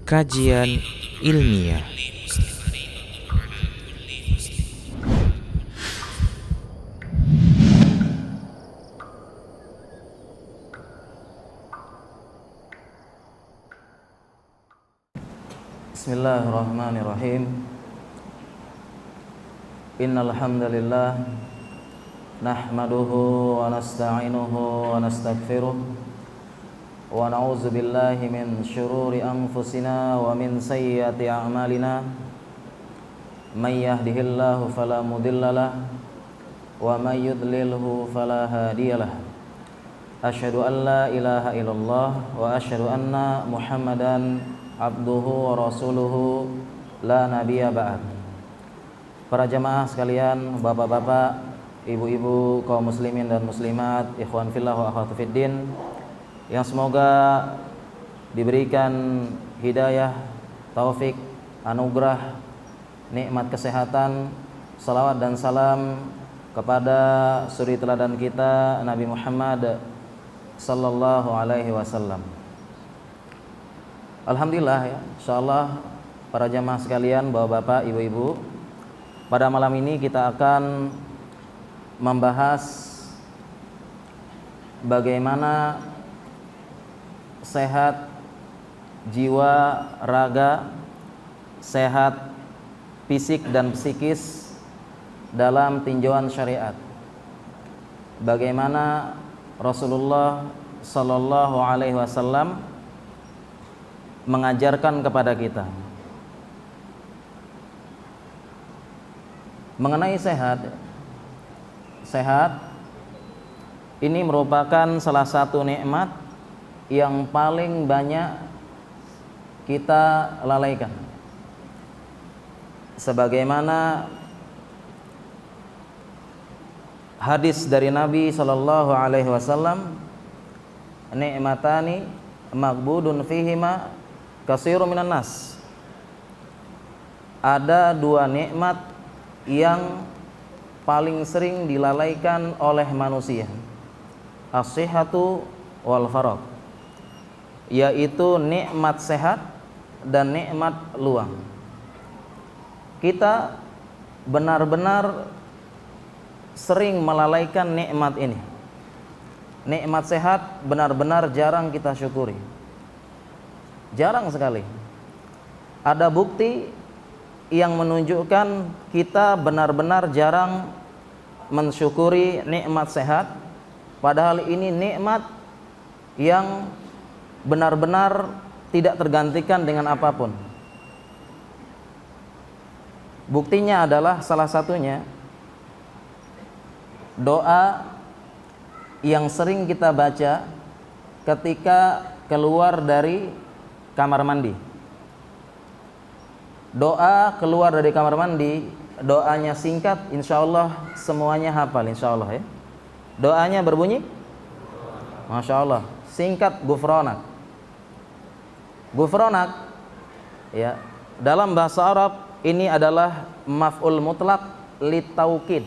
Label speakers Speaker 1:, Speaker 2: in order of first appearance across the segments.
Speaker 1: Kajian ilmiah.
Speaker 2: Bismillahirrahmanirrahim. Innal hamdalillah nahmaduhu wa nasta'inuhu wa nastaghfiruh wa na'udzu billahi min syururi anfusina wa min sayyiati a'malina. May yahdihillahu fala mudhillalah wa may yudlilhu fala hadiyalah. Asyhadu an la ilaha illallah wa asyhadu anna Muhammadan abduhu wa rasuluhu la nabiyya ba'd. Para jamaah sekalian, bapak-bapak, ibu-ibu, kaum muslimin dan muslimat, ikhwan fillah wa akhwat fiddin, yang semoga diberikan hidayah, taufik, anugerah, nikmat kesehatan, salawat dan salam kepada suri teladan kita Nabi Muhammad sallallahu alaihi wasallam. Alhamdulillah ya, insyaallah para jamaah sekalian, bapak-bapak, ibu-ibu, pada malam ini kita akan membahas bagaimana sehat jiwa, raga, sehat fisik dan psikis dalam tinjauan syariat. Bagaimana Rasulullah sallallahu alaihi wasallam mengajarkan kepada kita mengenai sehat. Sehat ini merupakan salah satu nikmat yang paling banyak kita lalaikan. Sebagaimana hadis dari Nabi sallallahu alaihi wasallam, nikmatani maghbudun fihima katsirun minan nas. Ada dua nikmat yang paling sering dilalaikan oleh manusia, as-sihhatu wal faragh, yaitu nikmat sehat dan nikmat luang. Kita benar-benar sering melalaikan nikmat ini. Nikmat sehat benar-benar jarang kita syukuri. Jarang sekali. Ada bukti yang menunjukkan kita benar-benar jarang mensyukuri nikmat sehat, padahal ini nikmat yang benar-benar tidak tergantikan dengan apapun. Buktinya adalah salah satunya doa yang sering kita baca ketika keluar dari kamar mandi. Doa keluar dari kamar mandi, doanya singkat, insya Allah semuanya hafal, insya Allah ya. Doanya berbunyi, Masya Allah, singkat, gufronak. Gufronak ya, dalam bahasa Arab ini adalah maf'ul mutlak li taukid.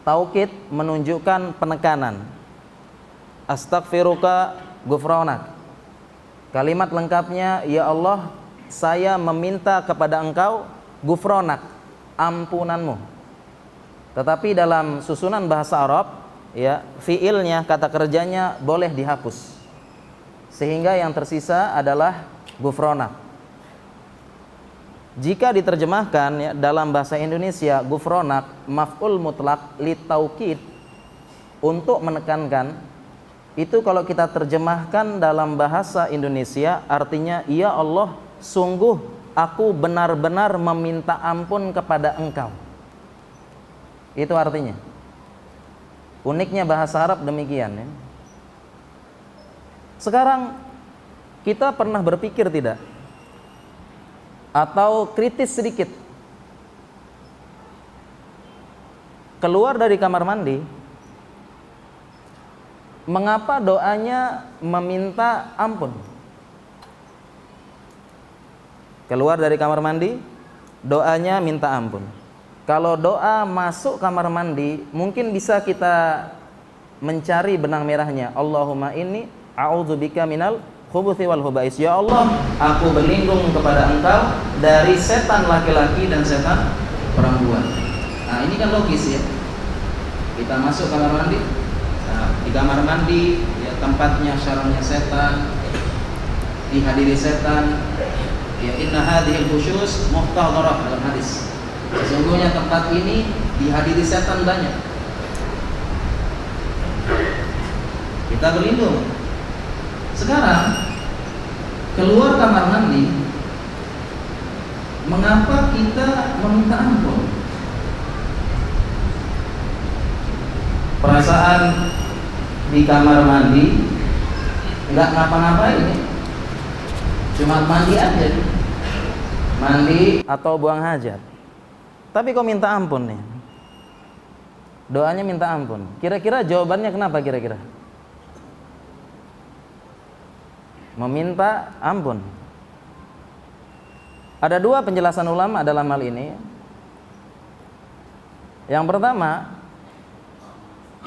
Speaker 2: Taukid menunjukkan penekanan. Astaghfiruka gufronak. Kalimat lengkapnya, ya Allah, saya meminta kepada engkau gufronak, ampunanmu. Tetapi dalam susunan bahasa Arab ya, fiilnya, kata kerjanya boleh dihapus, sehingga yang tersisa adalah gufronak. Jika diterjemahkan ya, dalam bahasa Indonesia, gufronak maf'ul mutlak li taukid, untuk menekankan. Itu kalau kita terjemahkan dalam bahasa Indonesia artinya, ya Allah, sungguh aku benar-benar meminta ampun kepada engkau. Itu artinya. Uniknya bahasa Arab demikian ya. Sekarang kita pernah berpikir tidak, atau kritis sedikit, keluar dari kamar mandi, mengapa doanya meminta ampun? Keluar dari kamar mandi, doanya minta ampun. Kalau doa masuk kamar mandi, mungkin bisa kita mencari benang merahnya. Allahumma inni a'udzubika minal khubuthi wal hubais. Ya Allah, aku berlindung kepada Engkau dari setan laki-laki dan setan perempuan. Nah, ini kan logis ya. Kita masuk kamar mandi. Nah, di kamar mandi ya tempatnya sarangnya setan, dihadiri setan. Ya, inna hadhil khusyus muhtadharah dalam hadis. Sesungguhnya tempat ini dihadiri setan banyak. Kita berlindung. Sekarang keluar kamar mandi, mengapa kita meminta ampun? Perasaan di kamar mandi nggak ngapa-ngapain, cuma mandi aja, mandi atau buang hajat. Tapi kok minta ampun nih? Doanya minta ampun. Kira-kira jawabannya kenapa kira-kira? Meminta ampun. Ada dua penjelasan ulama dalam hal ini. Yang pertama,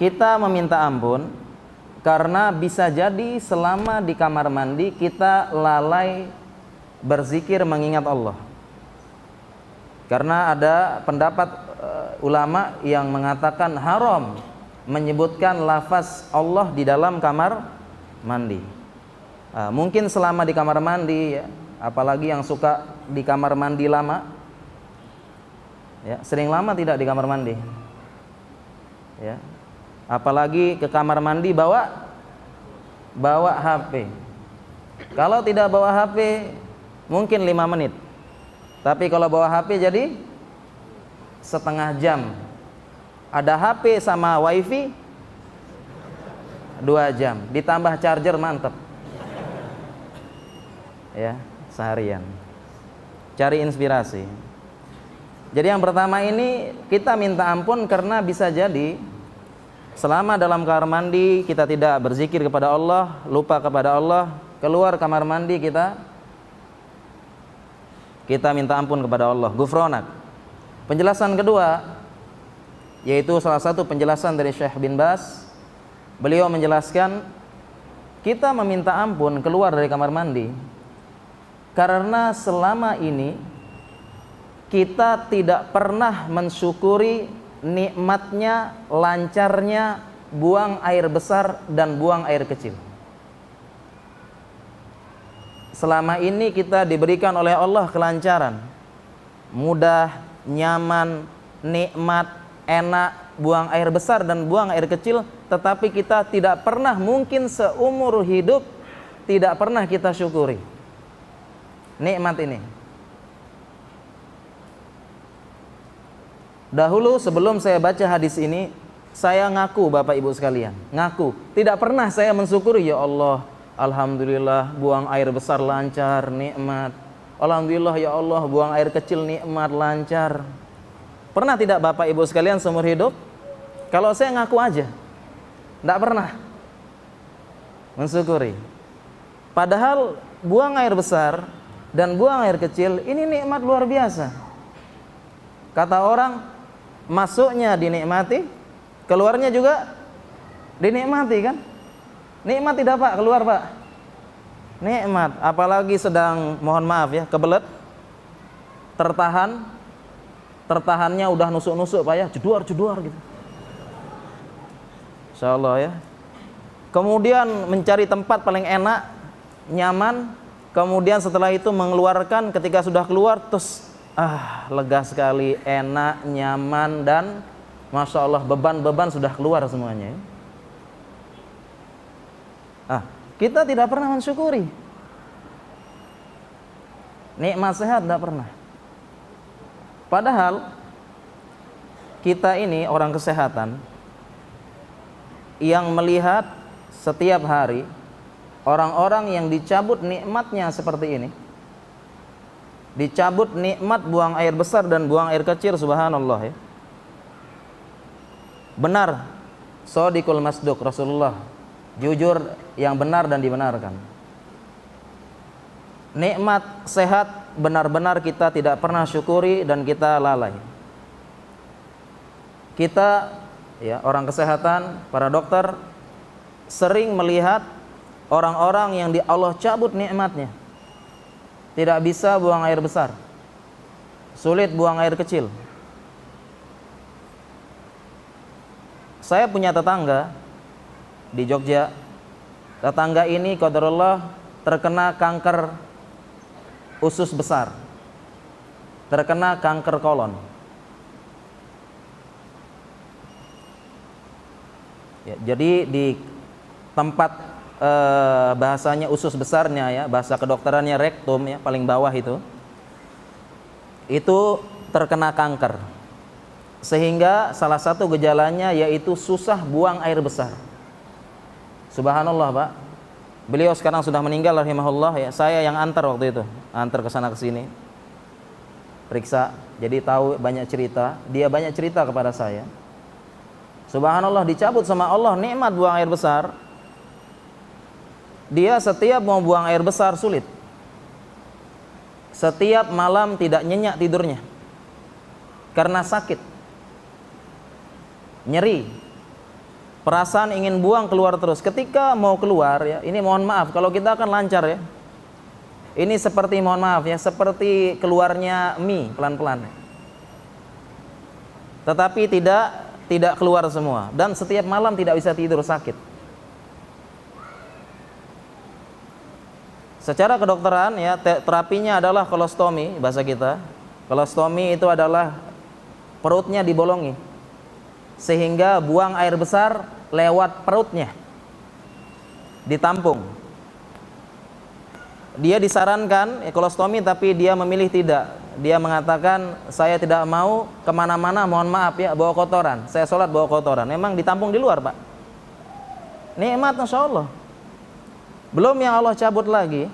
Speaker 2: kita meminta ampun karena bisa jadi selama di kamar mandi kita lalai berzikir mengingat Allah. Karena ada pendapat ulama yang mengatakan haram menyebutkan lafaz Allah di dalam kamar mandi. Mungkin selama di kamar mandi ya, apalagi yang suka di kamar mandi lama ya, sering lama tidak di kamar mandi ya, apalagi ke kamar mandi bawa HP. Kalau tidak bawa HP mungkin 5 menit, tapi kalau bawa HP jadi setengah jam. Ada HP sama wifi 2 jam, ditambah charger mantep ya, seharian. Cari inspirasi. Jadi yang pertama ini kita minta ampun karena bisa jadi selama dalam kamar mandi kita tidak berzikir kepada Allah, lupa kepada Allah, keluar kamar mandi kita minta ampun kepada Allah, gufronak. Penjelasan kedua, yaitu salah satu penjelasan dari Syekh bin Baz. Beliau menjelaskan kita meminta ampun keluar dari kamar mandi karena selama ini kita tidak pernah mensyukuri nikmatnya, lancarnya buang air besar dan buang air kecil. Selama ini kita diberikan oleh Allah kelancaran, mudah, nyaman, nikmat, enak, buang air besar dan buang air kecil, tetapi kita tidak pernah, mungkin seumur hidup tidak pernah kita syukuri nikmat ini. Dahulu sebelum saya baca hadis ini, saya ngaku Bapak Ibu sekalian, ngaku tidak pernah saya mensyukuri, ya Allah, alhamdulillah buang air besar lancar, nikmat. Alhamdulillah ya Allah buang air kecil nikmat, lancar. Pernah tidak Bapak Ibu sekalian seumur hidup? Kalau saya ngaku aja, tidak pernah mensyukuri. Padahal buang air besar dan buang air kecil ini nikmat luar biasa. Kata orang, masuknya dinikmati, keluarnya juga dinikmati kan? Nikmat tidak Pak, keluar Pak? Nikmat, apalagi sedang, mohon maaf ya, kebelet, tertahannya udah nusuk-nusuk Pak ya, jedor gitu. Insyaallah ya. Kemudian mencari tempat paling enak, nyaman, kemudian setelah itu mengeluarkan, ketika sudah keluar terus lega sekali, enak, nyaman, dan Masya Allah beban-beban sudah keluar semuanya. Kita tidak pernah mensyukuri nikmat sehat, tidak pernah. Padahal kita ini orang kesehatan yang melihat setiap hari orang-orang yang dicabut nikmatnya seperti ini, dicabut nikmat buang air besar dan buang air kecil, subhanallah ya. Benar, shadiqul masduq, Rasulullah jujur yang benar dan dibenarkan. Nikmat sehat benar-benar kita tidak pernah syukuri dan kita lalai. Kita ya, orang kesehatan, para dokter sering melihat orang-orang yang Allah cabut nikmatnya. Tidak bisa buang air besar, sulit buang air kecil. Saya punya tetangga di Jogja. Tetangga ini qadarullah terkena kanker usus besar, terkena kanker kolon. Ya, jadi di tempat bahasanya usus besarnya ya, bahasa kedokterannya rektum ya, paling bawah itu terkena kanker. Sehingga salah satu gejalanya yaitu susah buang air besar. Subhanallah, Pak. Beliau sekarang sudah meninggal rahimahullah ya. Saya yang antar waktu itu, antar ke sana ke sini. Periksa, jadi tahu banyak cerita, dia banyak cerita kepada saya. Subhanallah, dicabut sama Allah nikmat buang air besar. Dia setiap mau buang air besar sulit. Setiap malam tidak nyenyak tidurnya karena sakit, nyeri, perasaan ingin buang keluar terus. Ketika mau keluar ya, ini mohon maaf kalau kita akan lancar ya. Ini seperti mohon maaf ya, seperti keluarnya mie pelan-pelan. Tetapi tidak keluar semua dan setiap malam tidak bisa tidur, sakit. Secara kedokteran ya, terapinya adalah kolostomi bahasa kita. Kolostomi itu adalah perutnya dibolongi sehingga buang air besar lewat perutnya, ditampung. Dia disarankan kolostomi tapi dia memilih tidak. Dia mengatakan saya tidak mau kemana-mana, mohon maaf ya, bawa kotoran. Saya sholat bawa kotoran. Memang ditampung di luar, Pak. Nikmat Masya Allah. Belum yang Allah cabut lagi,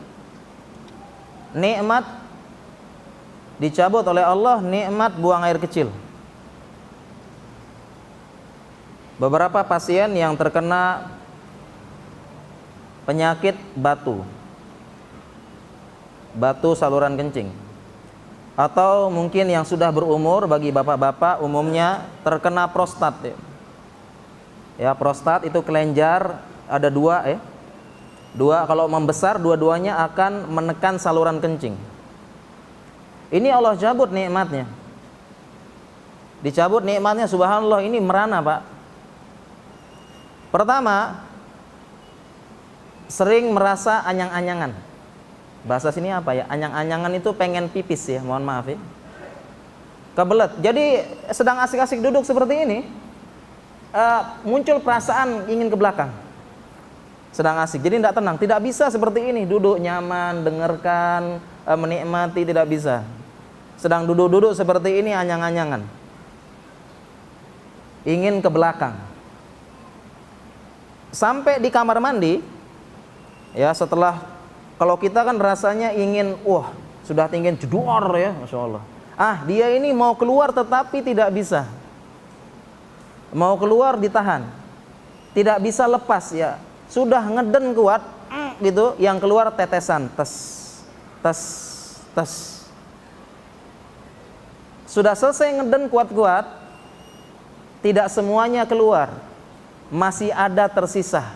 Speaker 2: nikmat dicabut oleh Allah, nikmat buang air kecil. Beberapa pasien yang terkena penyakit batu saluran kencing, atau mungkin yang sudah berumur, bagi bapak-bapak umumnya terkena prostat ya. Prostat itu kelenjar, ada dua ya. Dua, kalau membesar dua-duanya akan menekan saluran kencing. Ini Allah cabut nikmatnya. Dicabut nikmatnya, subhanallah, ini merana, Pak. Pertama, sering merasa anyang-anyangan. Bahasa sini apa ya? Anyang-anyangan itu pengen pipis ya, mohon maaf ya. Kebelet. Jadi sedang asik-asik duduk seperti ini, muncul perasaan ingin ke belakang. Sedang asik, jadi tidak tenang, tidak bisa seperti ini, duduk nyaman, dengarkan, menikmati, tidak bisa. Sedang duduk-duduk seperti ini, anyang-anyangan, ingin ke belakang. Sampai di kamar mandi, ya setelah, kalau kita kan rasanya ingin, sudah ingin jedor ya, Masya Allah. Dia ini mau keluar tetapi tidak bisa. Mau keluar ditahan, tidak bisa lepas ya. Sudah ngeden kuat gitu, yang keluar tetesan, tes. Sudah selesai ngeden kuat-kuat, tidak semuanya keluar, masih ada tersisa.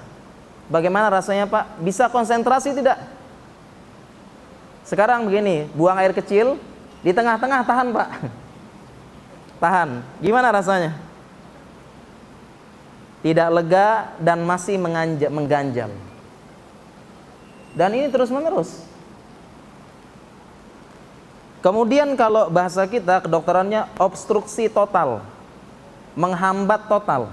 Speaker 2: Bagaimana rasanya, Pak? Bisa konsentrasi tidak? Sekarang begini, buang air kecil di tengah-tengah, tahan, Pak. Tahan. Gimana rasanya? Tidak lega dan masih mengganjal. Dan ini terus menerus. Kemudian kalau bahasa kita kedokterannya obstruksi total, menghambat total.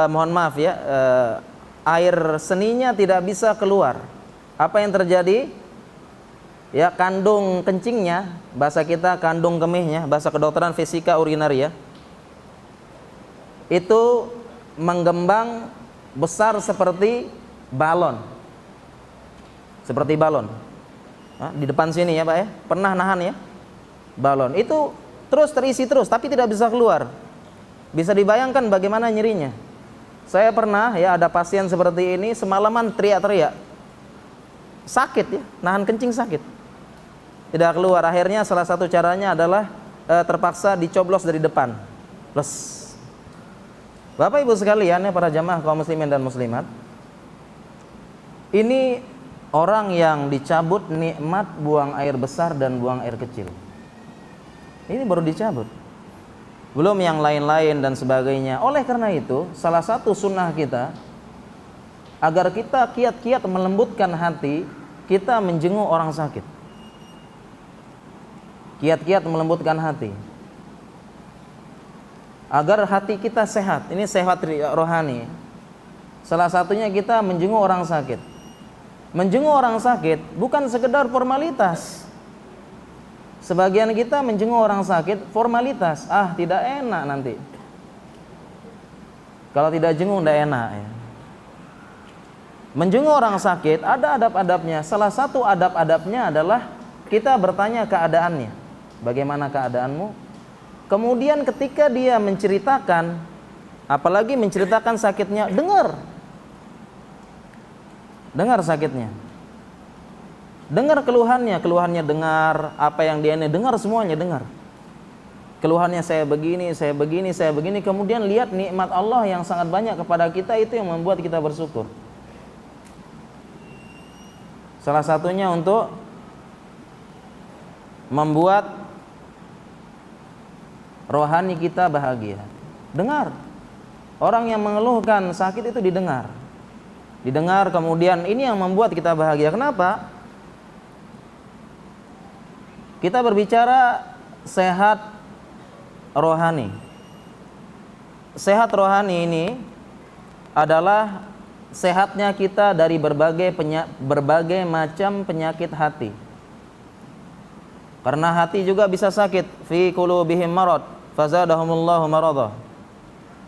Speaker 2: Mohon maaf ya, air seninya tidak bisa keluar. Apa yang terjadi? Ya, kandung kencingnya, bahasa kita kandung kemihnya, bahasa kedokteran fisika urinaria, itu menggembang besar seperti balon. Seperti balon. Di depan sini ya, Pak ya. Pernah nahan ya? Balon. Itu terus terisi terus tapi tidak bisa keluar. Bisa dibayangkan bagaimana nyerinya. Saya pernah ya, ada pasien seperti ini, semalaman teriak-teriak. Sakit ya, nahan kencing sakit. Tidak keluar. Akhirnya salah satu caranya adalah terpaksa dicoblos dari depan. Plus. Bapak Ibu sekalian, ya para jamaah kaum muslimin dan muslimat, ini orang yang dicabut nikmat buang air besar dan buang air kecil. Ini baru dicabut, belum yang lain-lain dan sebagainya. Oleh karena itu, salah satu sunnah kita agar kita kiat-kiat melembutkan hati, kita menjenguk orang sakit. Kiat-kiat melembutkan hati agar hati kita sehat. Ini sehat rohani. Salah satunya kita menjenguk orang sakit. Menjenguk orang sakit bukan sekedar formalitas. Sebagian kita menjenguk orang sakit formalitas. Tidak enak nanti. Kalau tidak jenguk tidak enak ya. Menjenguk orang sakit ada adab-adabnya. Salah satu adab-adabnya adalah kita bertanya keadaannya. Bagaimana keadaanmu? Kemudian ketika dia menceritakan, apalagi menceritakan sakitnya, dengar sakitnya, dengar keluhannya dengar, apa yang dia ini dengar, semuanya dengar. Keluhannya saya begini, kemudian lihat nikmat Allah yang sangat banyak kepada kita, itu yang membuat kita bersyukur. Salah satunya untuk membuat rohani kita bahagia. Dengar. Orang yang mengeluhkan sakit itu didengar. Didengar, kemudian ini yang membuat kita bahagia. Kenapa? Kita berbicara sehat rohani. Sehat rohani ini adalah sehatnya kita dari berbagai macam penyakit hati. Karena hati juga bisa sakit. Fi qulubihim marad fazadahumullahu maradah.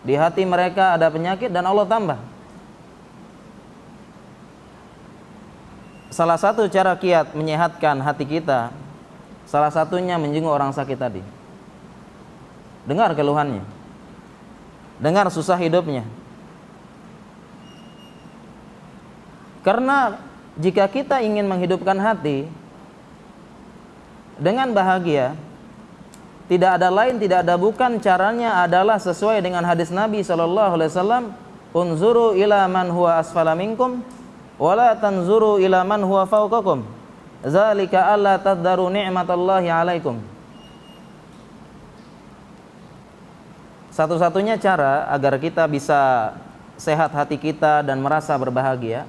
Speaker 2: Di hati mereka ada penyakit dan Allah tambah. Salah satu cara kiat menyehatkan hati kita, salah satunya menjenguk orang sakit tadi. Dengar keluhannya, dengar susah hidupnya. Karena jika kita ingin menghidupkan hati dengan bahagia, tidak ada lain, tidak ada bukan, caranya adalah sesuai dengan hadis Nabi SAW. Unzuru ila man huwa asfala minkum wala tanzuru ila man huwa fawqakum zalika alla taddaru ni'matallahi alaikum. Satu-satunya cara agar kita bisa sehat hati kita dan merasa berbahagia,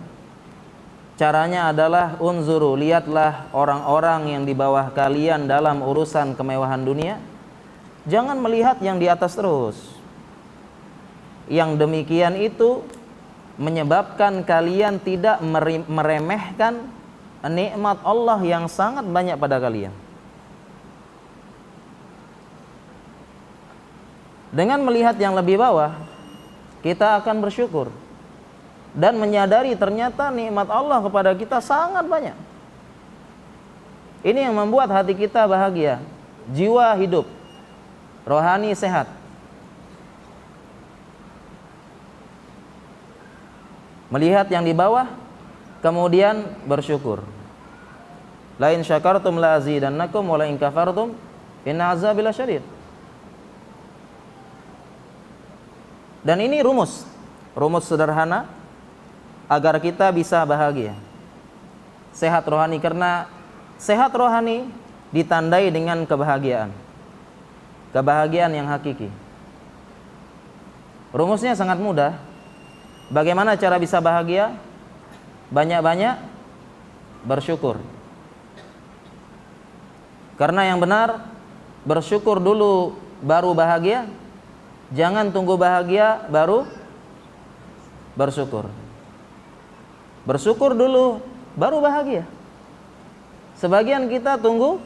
Speaker 2: caranya adalah unzuru, lihatlah orang-orang yang di bawah kalian dalam urusan kemewahan dunia. Jangan melihat yang di atas terus. Yang demikian itu menyebabkan kalian tidak meremehkan nikmat Allah yang sangat banyak pada kalian. Dengan melihat yang lebih bawah, kita akan bersyukur dan menyadari ternyata nikmat Allah kepada kita sangat banyak. Ini yang membuat hati kita bahagia, jiwa hidup, rohani sehat. Melihat yang di bawah, kemudian bersyukur. La in syakartum la azidannakum wa la in kafartum inna azabi lasyadid. Dan ini rumus sederhana agar kita bisa bahagia, sehat rohani. Karena sehat rohani ditandai dengan kebahagiaan yang hakiki. Rumusnya sangat mudah. Bagaimana cara bisa bahagia? Banyak-banyak bersyukur. Karena yang benar, bersyukur dulu baru bahagia. Jangan tunggu bahagia baru bersyukur. Bersyukur dulu baru bahagia. Sebagian kita tunggu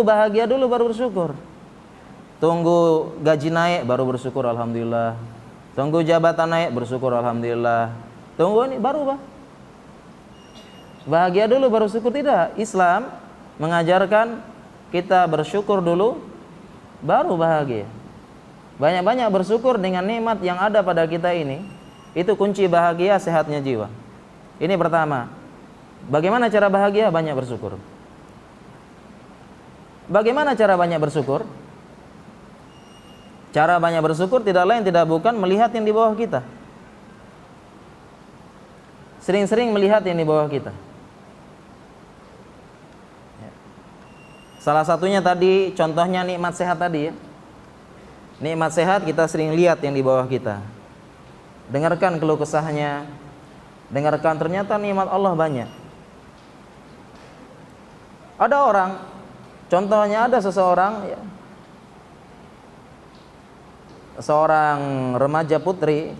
Speaker 2: bahagia dulu baru bersyukur. Tunggu gaji naik baru bersyukur alhamdulillah. Tunggu jabatan naik bersyukur alhamdulillah. Tunggu ini baru bahagia dulu baru syukur. Tidak. Islam mengajarkan kita bersyukur dulu baru bahagia. Banyak-banyak bersyukur dengan nikmat yang ada pada kita ini. Itu kunci bahagia sehatnya jiwa. Ini pertama. Bagaimana cara bahagia? Banyak bersyukur. Bagaimana cara banyak bersyukur? Cara banyak bersyukur tidak lain tidak bukan melihat yang di bawah kita. Sering-sering melihat yang di bawah kita. Salah satunya tadi, contohnya nikmat sehat tadi ya. Nikmat sehat kita sering lihat yang di bawah kita. Dengarkan keluh kesahnya. Dengarkan ternyata nikmat Allah banyak. Ada orang, contohnya ada seseorang ya, seorang remaja putri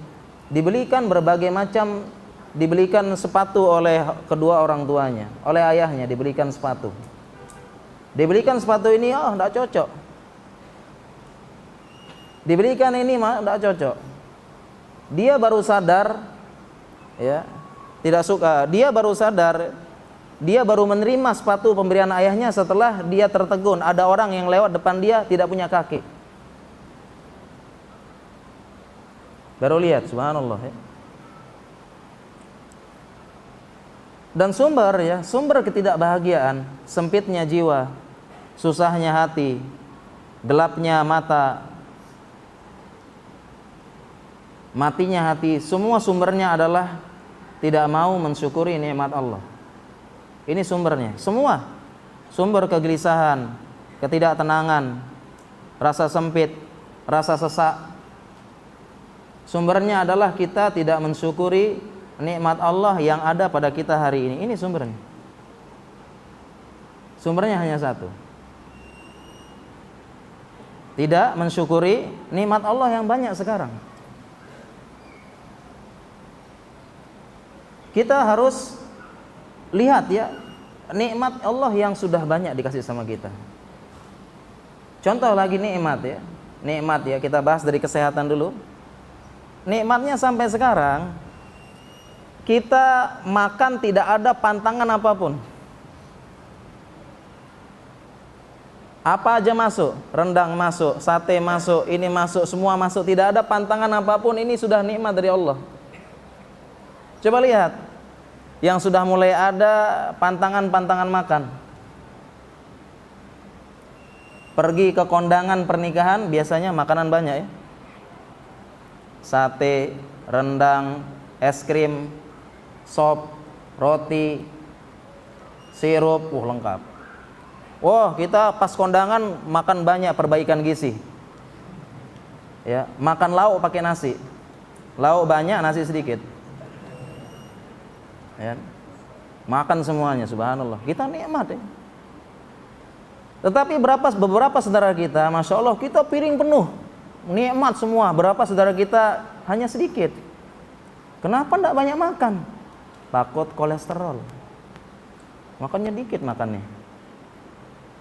Speaker 2: dibelikan berbagai macam, dibelikan sepatu oleh kedua orang tuanya, oleh ayahnya dibelikan sepatu. Dibelikan sepatu ini, oh tidak cocok. Dibelikan ini mah tidak cocok. Dia baru sadar, ya, tidak suka. Dia baru sadar, dia baru menerima sepatu pemberian ayahnya setelah dia tertegun. Ada orang yang lewat depan dia tidak punya kaki. Baru lihat, subhanallah ya. Dan sumber ketidakbahagiaan, sempitnya jiwa, susahnya hati, gelapnya mata, matinya hati, semua sumbernya adalah tidak mau mensyukuri nikmat Allah. Ini sumbernya, semua. Sumber kegelisahan, ketidaktenangan, rasa sempit, rasa sesak. Sumbernya adalah kita tidak mensyukuri nikmat Allah yang ada pada kita hari ini. Ini sumbernya. Sumbernya hanya satu. Tidak mensyukuri nikmat Allah yang banyak sekarang. Kita harus lihat ya, nikmat Allah yang sudah banyak dikasih sama kita. Contoh lagi nikmat ya. Nikmat ya, kita bahas dari kesehatan dulu. Nikmatnya sampai sekarang kita makan tidak ada pantangan apapun. Apa aja masuk, rendang masuk, sate masuk, ini masuk, semua masuk, tidak ada pantangan apapun. Ini sudah nikmat dari Allah. Coba lihat, yang sudah mulai ada pantangan-pantangan makan. Pergi ke kondangan pernikahan, biasanya makanan banyak ya. Sate, rendang, es krim, sop, roti, sirup, lengkap. Wah, kita pas kondangan makan banyak, perbaikan gizi. Ya, makan lauk pakai nasi. Lauk banyak, nasi sedikit. Ya. Makan semuanya, subhanallah. Kita nikmat ya. Tetapi beberapa saudara kita, masya Allah, kita piring penuh, nikmat semua. Berapa saudara kita hanya sedikit. Kenapa tidak banyak makan? Takut kolesterol. Makannya dikit makannya.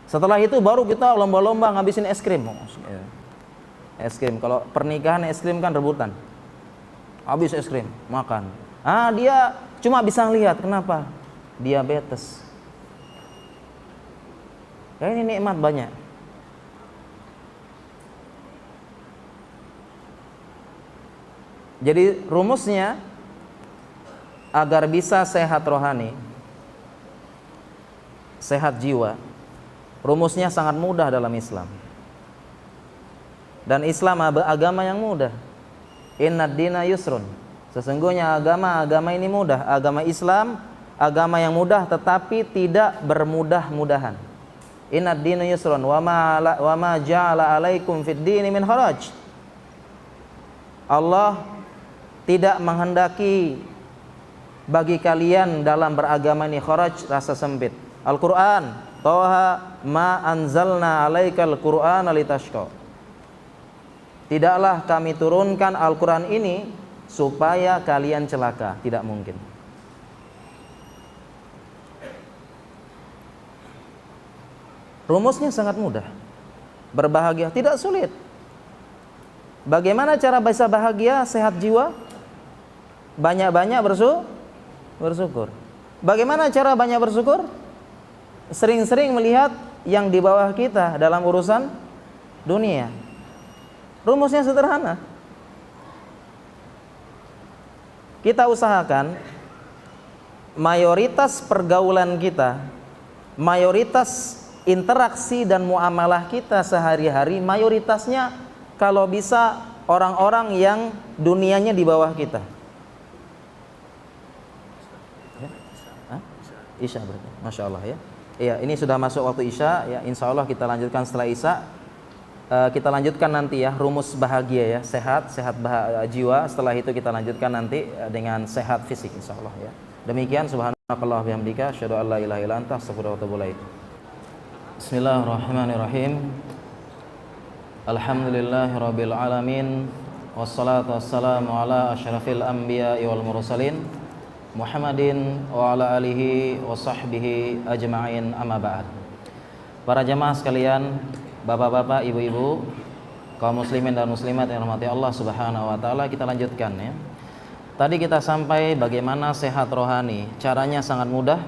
Speaker 2: Setelah itu baru kita lomba-lomba ngabisin es krim. Es krim, kalau pernikahan es krim kan rebutan. Habis es krim, makan. Dia cuma bisa lihat, kenapa? Diabetes. Ya, ini nikmat banyak. Jadi rumusnya agar bisa sehat rohani, sehat jiwa, rumusnya sangat mudah dalam Islam. Dan Islam agama yang mudah. Innad dina yusrun. Sesungguhnya agama ini mudah. Agama Islam agama yang mudah, tetapi tidak bermudah-mudahan. Innad dina yusrun wa ma ja'ala alaikum fid dini min haraj. Allah tidak menghendaki bagi kalian dalam beragama ini kharaj, rasa sempit. Al-Quran, Toha ma anzalna alaikal Qur'ana litashqa. Tidaklah kami turunkan Al-Quran ini supaya kalian celaka. Tidak mungkin. Rumusnya sangat mudah. Berbahagia tidak sulit. Bagaimana cara bisa bahagia, sehat jiwa? Banyak-banyak bersyukur. Bagaimana cara banyak bersyukur? Sering-sering melihat yang di bawah kita dalam urusan dunia. Rumusnya sederhana. Kita usahakan mayoritas pergaulan kita, mayoritas interaksi dan muamalah kita sehari-hari, mayoritasnya kalau bisa orang-orang yang dunianya di bawah kita. Ya? Hah? Isya berarti. Masya Allah ya. Iya, ini sudah masuk waktu Isya ya. Insya Allah kita lanjutkan setelah Isya. Kita lanjutkan nanti ya rumus bahagia ya, sehat jiwa. Setelah itu kita lanjutkan nanti dengan sehat fisik insya Allah ya. Demikian, subhanakallah bihamdika asyhadu an la ilaha illa anta astaghfiruka wa atubu ilaik. Bismillahirrahmanirrahim. Alhamdulillahirabbil alamin wassalatu wassalamu ala asyrafil anbiya'i wal mursalin Muhammadin wa ala alihi wa sahbihi ajma'in, amma ba'd. Para jamaah sekalian, bapak-bapak, ibu-ibu, kaum muslimin dan muslimat yang dirahmati Allah Subhanahu wa taala, kita lanjutkan ya. Tadi kita sampai bagaimana sehat rohani. Caranya sangat mudah.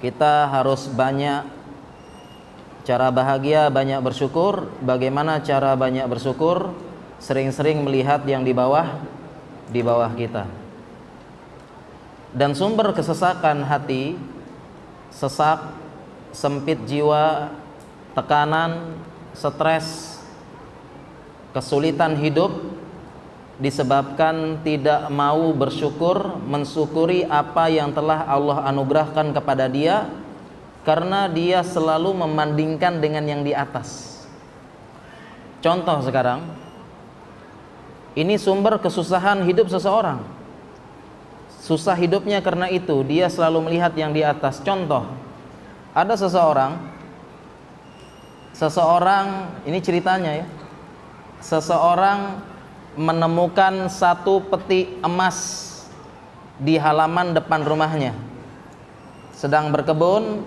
Speaker 2: Kita harus banyak cara bahagia, banyak bersyukur. Bagaimana cara banyak bersyukur? Sering-sering melihat yang di bawah kita. Dan sumber kesesakan hati, sesak, sempit jiwa, tekanan, stres, kesulitan hidup disebabkan tidak mau bersyukur, mensyukuri apa yang telah Allah anugerahkan kepada dia, karena dia selalu membandingkan dengan yang di atas. Contoh sekarang, ini sumber kesusahan hidup seseorang. Susah hidupnya karena itu, dia selalu melihat yang di atas. Contoh, ada seseorang, ini ceritanya ya. Seseorang menemukan satu peti emas di halaman depan rumahnya. Sedang berkebun,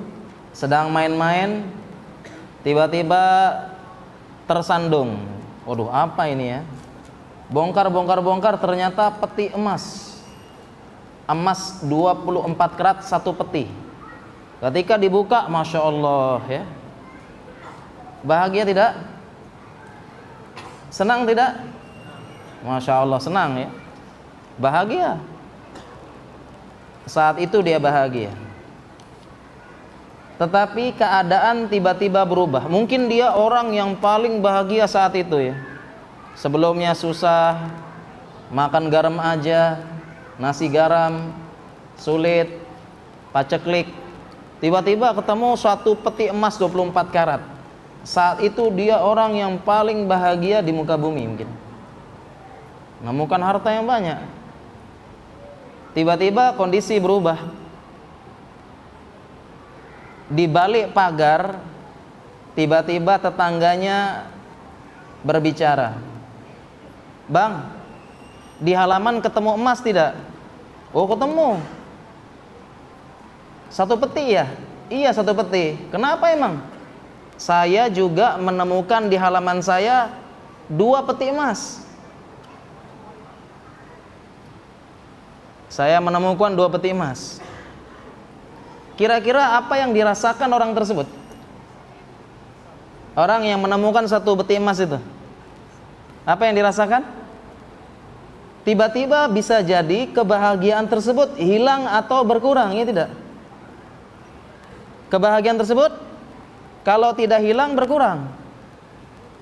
Speaker 2: sedang main-main, tiba-tiba tersandung. Waduh, apa ini ya? Bongkar, ternyata peti emas. Emas 24 karat satu peti. Ketika dibuka, Masya Allah ya. Bahagia tidak? Senang tidak? Masya Allah, senang ya. Bahagia. Saat itu dia bahagia. Tetapi keadaan tiba-tiba berubah. Mungkin dia orang yang paling bahagia saat itu ya. Sebelumnya susah, makan garam aja, nasi garam, sulit, paceklik. Tiba-tiba ketemu suatu peti emas 24 karat. Saat itu dia orang yang paling bahagia di muka bumi mungkin. Menemukan harta yang banyak. Tiba-tiba kondisi berubah. Di balik pagar, tiba-tiba tetangganya berbicara. Bang, di halaman ketemu emas tidak? Oh, ketemu. Satu peti ya? Iya, satu peti. Kenapa emang? Saya juga menemukan di halaman saya 2 peti emas. Saya menemukan 2 peti emas. Kira-kira apa yang dirasakan orang tersebut? Orang yang menemukan 1 peti emas itu, apa yang dirasakan? Tiba-tiba bisa jadi kebahagiaan tersebut hilang atau berkurang, ya tidak? Kebahagiaan tersebut kalau tidak hilang berkurang,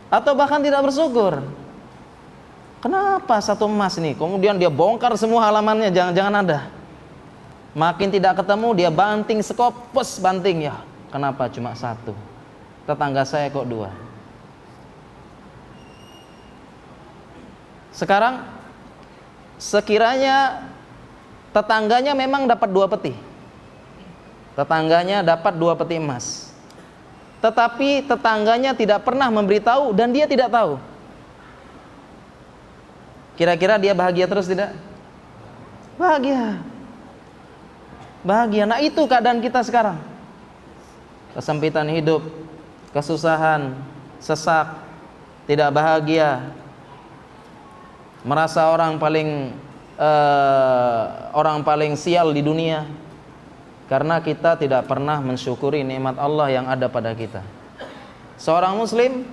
Speaker 2: atau bahkan tidak bersyukur. Kenapa 1 emas nih? Kemudian dia bongkar semua halamannya, jangan-jangan ada. Makin tidak ketemu, dia banting sekopes, banting ya. Kenapa cuma 1? Tetangga saya kok 2. Sekarang sekiranya tetangganya memang dapat 2 peti. Tetangganya dapat 2 peti emas. Tetapi tetangganya tidak pernah memberitahu dan dia tidak tahu. Kira-kira dia bahagia terus tidak? Bahagia. Bahagia. Nah, itu keadaan kita sekarang. Kesempitan hidup, kesusahan, sesak, tidak bahagia, merasa orang paling sial di dunia karena kita tidak pernah mensyukuri nikmat Allah yang ada pada kita. Seorang muslim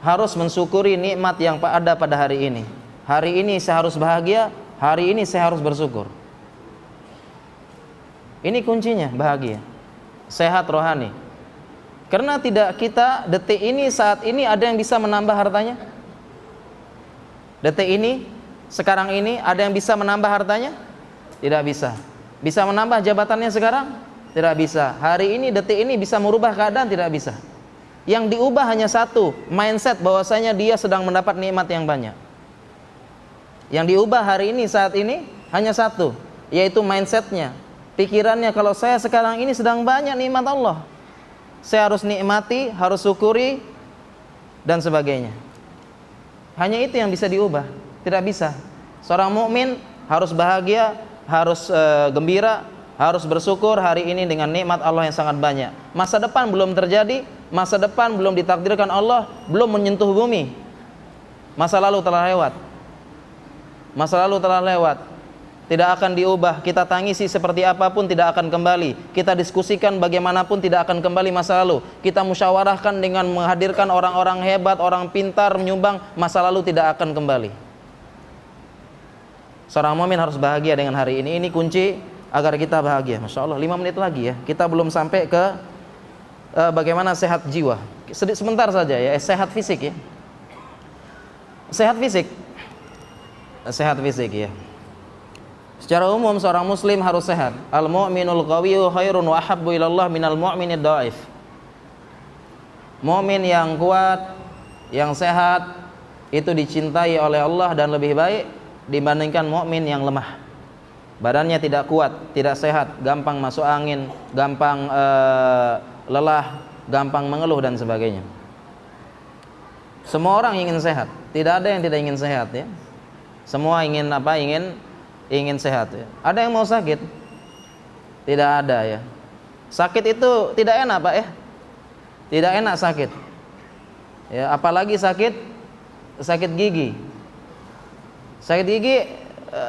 Speaker 2: harus mensyukuri nikmat yang ada pada hari ini. Hari ini saya harus bahagia, hari ini saya harus bersyukur. Ini kuncinya bahagia, sehat rohani. Karena tidak kita detik ini, saat ini ada yang bisa menambah hartanya? Detik ini, sekarang ini, ada yang bisa menambah hartanya? Tidak bisa. Bisa menambah jabatannya sekarang? Tidak bisa. Hari ini, detik ini bisa merubah keadaan? Tidak bisa. Yang diubah hanya satu, mindset bahwasanya dia sedang mendapat nikmat yang banyak. Yang diubah hari ini, saat ini hanya satu, yaitu mindsetnya, pikirannya, kalau saya sekarang ini sedang banyak nikmat Allah, saya harus nikmati, harus syukuri, dan sebagainya. Hanya itu yang bisa diubah. Tidak bisa. Seorang mukmin harus bahagia, harus gembira, harus bersyukur hari ini dengan nikmat Allah yang sangat banyak. Masa depan belum terjadi, masa depan belum ditakdirkan Allah, belum menyentuh bumi. Masa lalu telah lewat. Masa lalu telah lewat. Tidak akan diubah. Kita tangisi seperti apapun tidak akan kembali. Kita diskusikan bagaimanapun tidak akan kembali masa lalu. Kita musyawarahkan dengan menghadirkan orang-orang hebat, orang pintar menyumbang, masa lalu tidak akan kembali. Seorang mukmin harus bahagia dengan hari ini. Ini kunci agar kita bahagia. Masya Allah, 5 menit lagi ya. Kita belum sampai ke bagaimana sehat jiwa. Sebentar saja ya, sehat fisik ya. Sehat fisik. Sehat fisik ya. Secara umum seorang muslim harus sehat. Al-mu'minul qawiyyu khairun wa ahabbu ilallah minal mu'minid dhaif. Mukmin yang kuat, yang sehat itu dicintai oleh Allah dan lebih baik dibandingkan mukmin yang lemah. Badannya tidak kuat, tidak sehat, gampang masuk angin, gampang lelah, gampang mengeluh dan sebagainya. Semua orang ingin sehat, tidak ada yang tidak ingin sehat ya. Semua ingin apa? Ingin sehat ya. Ada yang mau sakit? Tidak ada ya. Sakit itu tidak enak Pak ya. Tidak enak sakit ya, apalagi sakit gigi. Sakit gigi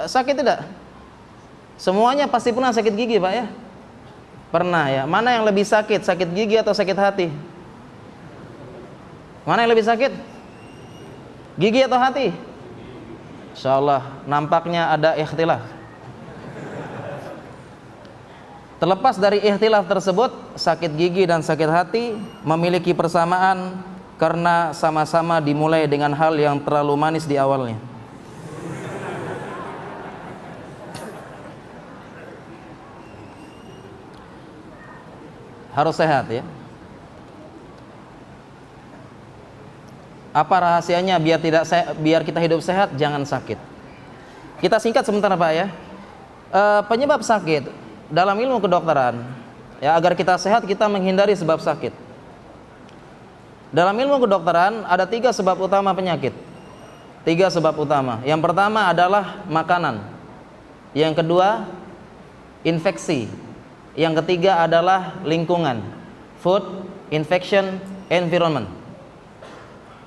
Speaker 2: sakit tidak? Semuanya pasti pernah sakit gigi Pak ya. Pernah ya. Mana yang lebih sakit gigi atau sakit hati? Mana yang lebih sakit? Gigi atau hati? Insyaallah nampaknya ada ikhtilaf. Terlepas dari ikhtilaf tersebut, sakit gigi dan sakit hati memiliki persamaan karena sama-sama dimulai dengan hal yang terlalu manis di awalnya. Harus sehat ya. Apa rahasianya biar kita hidup sehat? Jangan sakit. Kita singkat sebentar Pak ya. Penyebab sakit dalam ilmu kedokteran ya, agar kita sehat kita menghindari sebab sakit. Dalam ilmu kedokteran ada 3 sebab utama penyakit. 3 sebab utama. Yang pertama adalah makanan. Yang kedua infeksi. Yang ketiga adalah lingkungan. Food, infection, environment.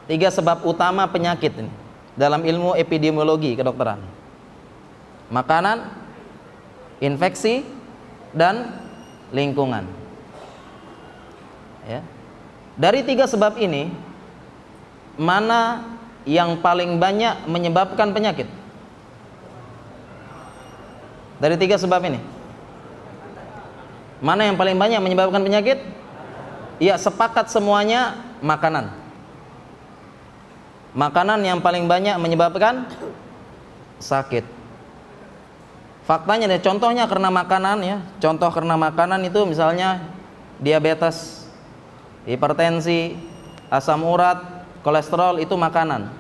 Speaker 2: 3 sebab utama penyakit ini dalam ilmu epidemiologi kedokteran. Makanan, infeksi, dan lingkungan. Ya. Dari 3 sebab ini, mana yang paling banyak menyebabkan penyakit? Dari 3 sebab ini, mana yang paling banyak menyebabkan penyakit? Ya, sepakat semuanya makanan. Makanan yang paling banyak menyebabkan sakit. Faktanya deh, contohnya karena makanan ya. Contoh karena makanan itu misalnya diabetes, hipertensi, asam urat, kolesterol itu makanan.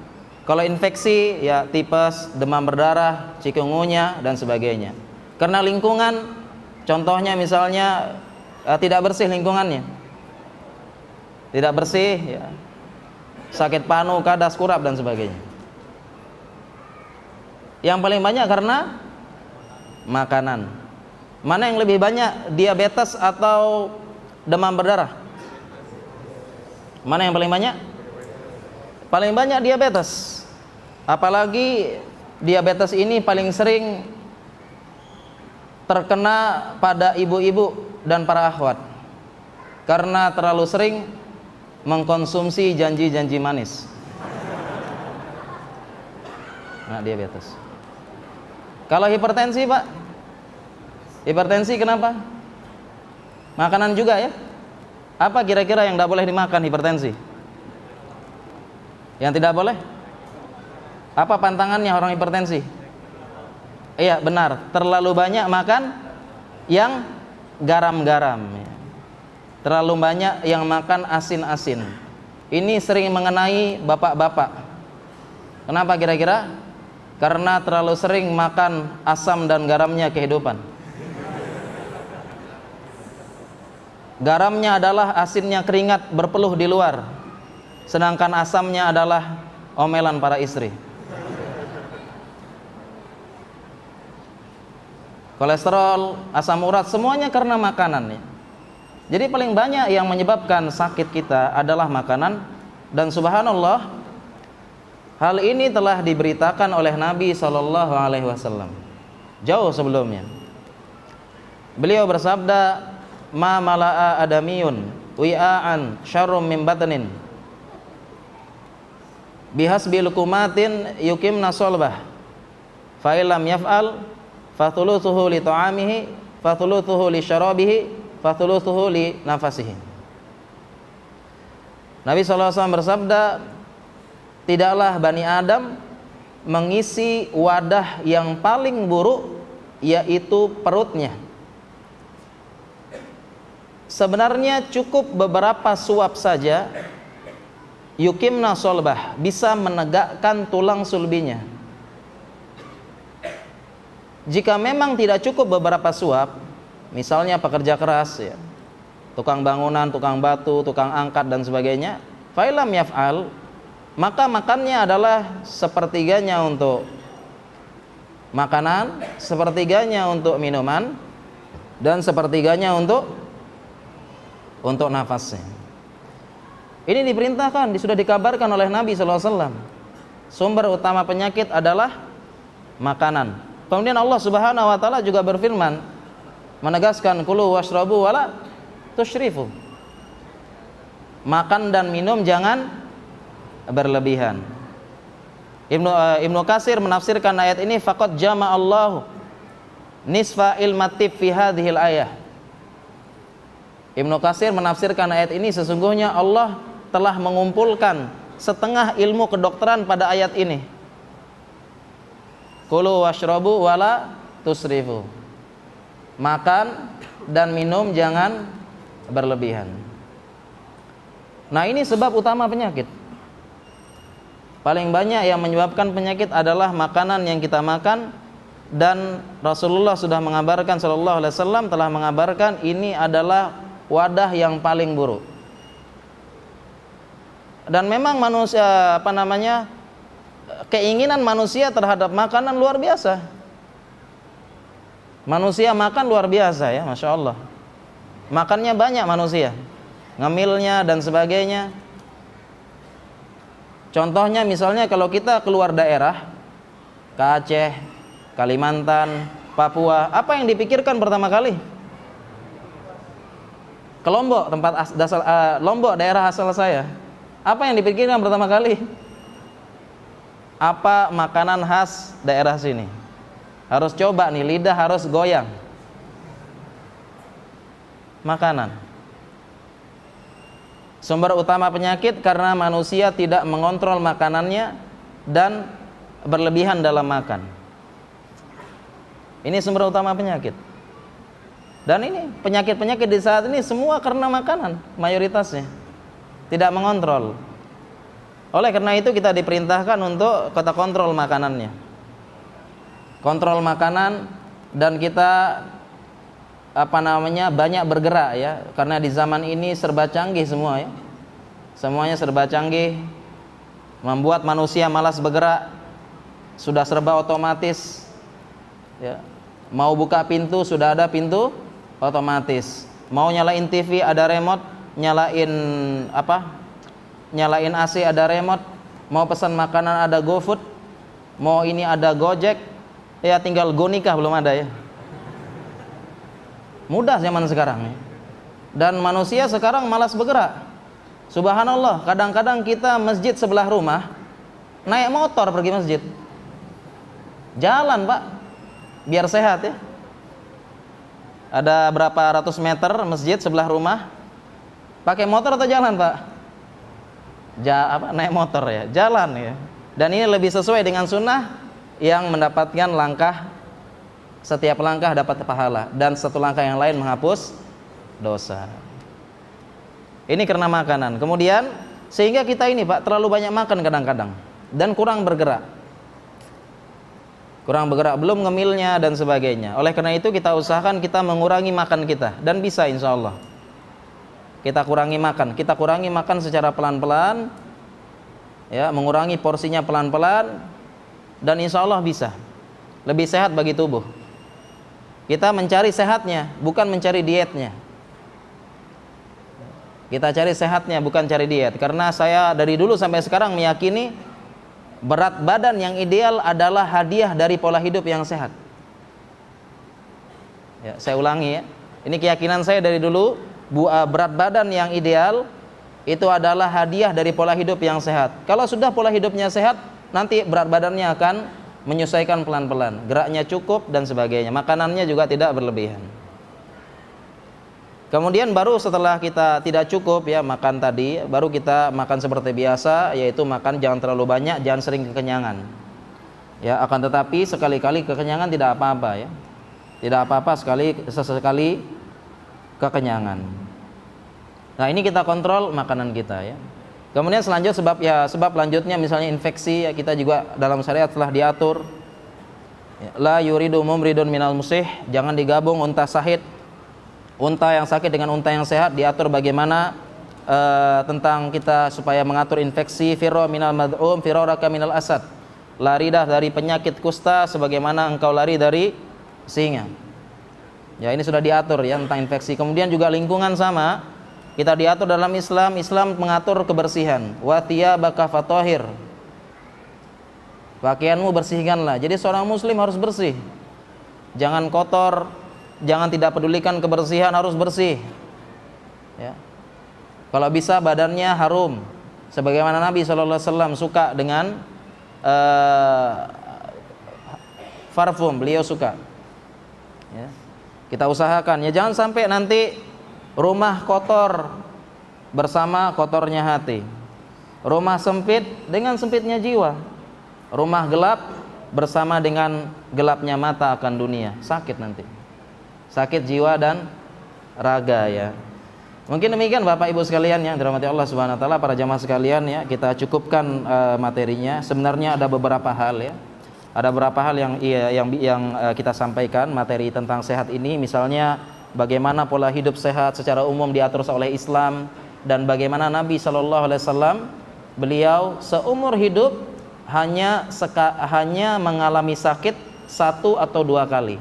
Speaker 2: Kalau infeksi ya tipes, demam berdarah, chikungunya dan sebagainya. Karena lingkungan, contohnya misalnya tidak bersih lingkungannya. Tidak bersih ya. Sakit panu, kadas, kurap dan sebagainya. Yang paling banyak karena makanan. Mana yang lebih banyak, diabetes atau demam berdarah? Mana yang paling banyak? Paling banyak diabetes. Apalagi diabetes ini paling sering terkena pada ibu-ibu dan para akhwat. Karena terlalu sering mengkonsumsi janji-janji manis. Nah, diabetes. Kalau hipertensi Pak, hipertensi kenapa? Makanan juga ya. Apa kira-kira yang tidak boleh dimakan hipertensi? Yang tidak boleh? Apa pantangannya orang hipertensi? Iya benar, terlalu banyak makan yang garam-garam ya. Terlalu banyak yang makan asin-asin. Ini sering mengenai bapak-bapak. Kenapa kira-kira? Karena terlalu sering makan asam dan garamnya kehidupan. Garamnya adalah asinnya keringat berpeluh di luar, sedangkan asamnya adalah omelan para istri. Kolesterol, asam urat, semuanya karena makanan ya. Jadi paling banyak yang menyebabkan sakit kita adalah makanan. Dan subhanallah, hal ini telah diberitakan oleh Nabi SAW jauh sebelumnya. Beliau bersabda, ma mala'a adamiyun wi'aan syarrum min batnin bihasbi lukumatin yukimna solbah fa illam yaf'al fathuluthuhu li ta'amihi fathuluthuhu li syarabihi fathuluthuhu li nafasihi. Nabi SAW bersabda, tidaklah Bani Adam mengisi wadah yang paling buruk, yaitu perutnya. Sebenarnya cukup beberapa suap saja, yukimna solbah, bisa menegakkan tulang sulbinya. Jika memang tidak cukup beberapa suap, misalnya pekerja keras ya, tukang bangunan, tukang batu, tukang angkat dan sebagainya, fa'ilam yaf'al, maka makannya adalah sepertiganya untuk makanan, sepertiganya untuk minuman, dan sepertiganya untuk nafasnya. Ini diperintahkan, sudah dikabarkan oleh Nabi SAW. Sumber utama penyakit adalah makanan. Kemudian Allah Subhanahu wa taala juga berfirman, menegaskan kulu washrabu wala tusyrifu. Makan dan minum jangan berlebihan. Ibnu Katsir menafsirkan ayat ini, faqad jama'allahu nisfa ilmatib fi hadhil ayah. Ibnu Katsir menafsirkan ayat ini, sesungguhnya Allah telah mengumpulkan setengah ilmu kedokteran pada ayat ini. Kulu washrabu wala tusrifu. Makan dan minum jangan berlebihan. Nah, ini sebab utama penyakit. Paling banyak yang menyebabkan penyakit adalah makanan yang kita makan, dan Rasulullah sudah mengabarkan, sallallahu alaihi wasallam telah mengabarkan, ini adalah wadah yang paling buruk. Dan memang manusia, keinginan manusia terhadap makanan luar biasa. Manusia makan luar biasa ya, Masya Allah. Makannya banyak manusia, ngemilnya dan sebagainya. Contohnya misalnya kalau kita keluar daerah, ke Aceh, Kalimantan, Papua, apa yang dipikirkan pertama kali? Ke Lombok, Lombok daerah asal saya. Apa yang dipikirkan pertama kali? Apa makanan khas daerah sini? Harus coba nih, lidah harus goyang. Makanan. Sumber utama penyakit karena manusia tidak mengontrol makanannya dan berlebihan dalam makan. Ini sumber utama penyakit. Dan ini penyakit-penyakit di saat ini semua karena makanan, mayoritasnya tidak mengontrol. Oleh karena itu kita diperintahkan untuk kita kontrol makanannya. Kontrol makanan, dan kita banyak bergerak ya, karena di zaman ini serba canggih semua ya. Semuanya serba canggih, membuat manusia malas bergerak. Sudah serba otomatis. Ya. Mau buka pintu sudah ada pintu otomatis. Mau nyalain TV ada remote, nyalain AC ada remote, mau pesan makanan ada GoFood, mau ini ada Gojek, ya tinggal Go nikah belum ada ya. Mudah zaman sekarang ya. Dan manusia sekarang malas bergerak. Subhanallah, kadang-kadang kita masjid sebelah rumah, naik motor pergi masjid. Jalan Pak, biar sehat ya. Ada berapa ratus meter masjid sebelah rumah, pakai motor atau jalan Pak? Naik motor ya, jalan ya. Dan ini lebih sesuai dengan sunnah yang mendapatkan langkah, setiap langkah dapat pahala, dan satu langkah yang lain menghapus dosa. Ini karena makanan. Kemudian sehingga kita ini Pak terlalu banyak makan kadang-kadang dan kurang bergerak, belum ngemilnya dan sebagainya. Oleh karena itu kita usahakan kita mengurangi makan kita, dan bisa insya Allah kita kurangi makan secara pelan-pelan, ya, mengurangi porsinya pelan-pelan, dan insya Allah bisa lebih sehat bagi tubuh. Kita mencari sehatnya, bukan mencari dietnya. Kita cari sehatnya, bukan cari diet. Karena saya dari dulu sampai sekarang meyakini berat badan yang ideal adalah hadiah dari pola hidup yang sehat. Ya, saya ulangi ya. Ini keyakinan saya dari dulu. Berat badan yang ideal itu adalah hadiah dari pola hidup yang sehat. Kalau sudah pola hidupnya sehat, nanti berat badannya akan menyesuaikan pelan-pelan, geraknya cukup dan sebagainya, makanannya juga tidak berlebihan. Kemudian baru setelah kita tidak cukup ya makan tadi, baru kita makan seperti biasa, yaitu makan jangan terlalu banyak, jangan sering kekenyangan. Ya, akan tetapi sekali-kali kekenyangan tidak apa-apa ya. Tidak apa-apa sesekali kekenyangan. Nah, ini kita kontrol makanan kita ya. Kemudian selanjutnya sebab lanjutnya misalnya infeksi ya, kita juga dalam syariat telah diatur ya, la yuridu mumridun minal musih, jangan digabung unta sahid, unta yang sakit dengan unta yang sehat, diatur bagaimana tentang kita supaya mengatur infeksi. Firra minal mad'um firaraka minal asad, larilah dari penyakit kusta sebagaimana engkau lari dari singa. Ya, ini sudah diatur ya tentang infeksi. Kemudian juga lingkungan sama, kita diatur dalam Islam. Islam mengatur kebersihan. Wa thiyabaka fatahhir, pakaianmu bersihkanlah. Jadi seorang muslim harus bersih, jangan kotor, jangan tidak pedulikan kebersihan, harus bersih ya. Kalau bisa badannya harum, sebagaimana Nabi SAW suka dengan parfum, beliau suka ya. Kita usahakan ya, jangan sampai nanti rumah kotor bersama kotornya hati, rumah sempit dengan sempitnya jiwa, rumah gelap bersama dengan gelapnya mata akan dunia. Sakit nanti, sakit jiwa dan raga ya. Mungkin demikian Bapak Ibu sekalian yang dirahmati Allah Subhanahu wa taala, para jamaah sekalian ya, kita cukupkan materinya. Sebenarnya ada beberapa hal ya. Ada beberapa hal yang kita sampaikan materi tentang sehat ini, misalnya bagaimana pola hidup sehat secara umum diatur oleh Islam, dan bagaimana Nabi SAW beliau seumur hidup hanya mengalami sakit 1 atau 2 kali.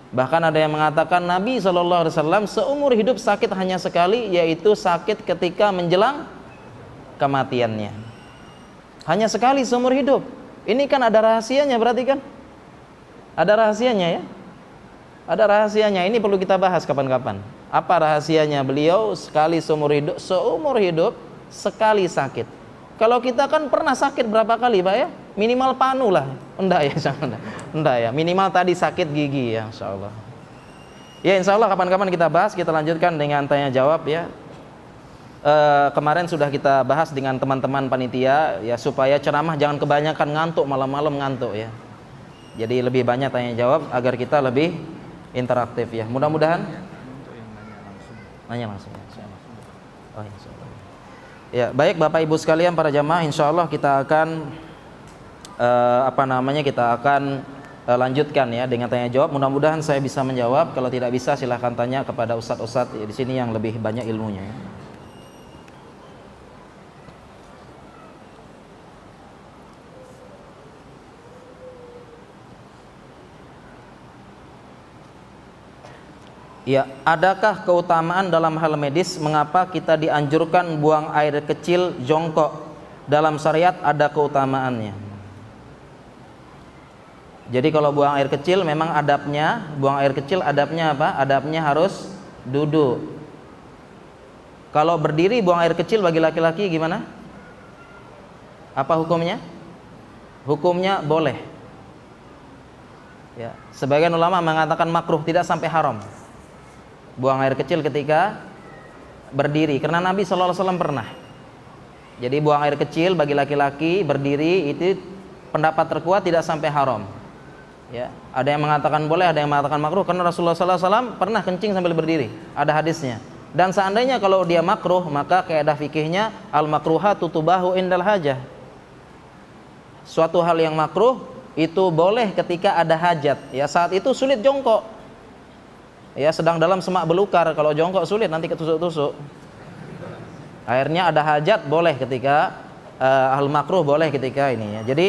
Speaker 2: Bahkan ada yang mengatakan Nabi SAW seumur hidup sakit hanya sekali, yaitu sakit ketika menjelang kematiannya. Hanya sekali seumur hidup. Ini kan ada rahasianya, berarti kan? Ada rahasianya ya? Ada rahasianya. Ini perlu kita bahas kapan-kapan. Apa rahasianya beliau sekali seumur hidup sekali sakit? Kalau kita kan pernah sakit berapa kali Pak ya? Minimal panu lah. Enggak ya, enggak ya. Minimal tadi sakit gigi ya, insyaallah. Ya insyaallah kapan-kapan kita bahas, kita lanjutkan dengan tanya jawab ya. Kemarin sudah kita bahas dengan teman-teman panitia ya, supaya ceramah jangan kebanyakan ngantuk, malam-malam ngantuk ya. Jadi lebih banyak tanya jawab agar kita lebih interaktif ya. Mudah-mudahan nanya langsung ya. Oh, insyaallah. Ya, baik Bapak Ibu sekalian para jamaah, insyaallah kita akan kita akan lanjutkan ya dengan tanya jawab. Mudah-mudahan saya bisa menjawab. Kalau tidak bisa silahkan tanya kepada ustadz-ustadz ya, di sini yang lebih banyak ilmunya ya. Ya, adakah keutamaan dalam hal medis? Mengapa kita dianjurkan buang air kecil jongkok? Dalam syariat ada keutamaannya. Jadi kalau buang air kecil memang adabnya, buang air kecil adabnya apa? Adabnya harus duduk. Kalau berdiri buang air kecil bagi laki-laki gimana? Apa hukumnya? Hukumnya boleh. Ya, sebagian ulama mengatakan makruh, tidak sampai haram. Buang air kecil ketika berdiri, karena Nabi SAW pernah Jadi buang air kecil bagi laki-laki berdiri itu pendapat terkuat tidak sampai haram. Ya, ada yang mengatakan boleh, ada yang mengatakan makruh karena Rasulullah SAW pernah kencing sambil berdiri. Ada hadisnya. Dan seandainya kalau dia makruh, maka kaidah fikihnya al makruhatu tubahu indal hajah. Suatu hal yang makruh itu boleh ketika ada hajat. Ya, saat itu sulit jongkok. Ya, sedang dalam semak belukar, kalau jongkok sulit nanti ketusuk-tusuk. Akhirnya ada hajat boleh ketika al makruh boleh ketika ini ya. Jadi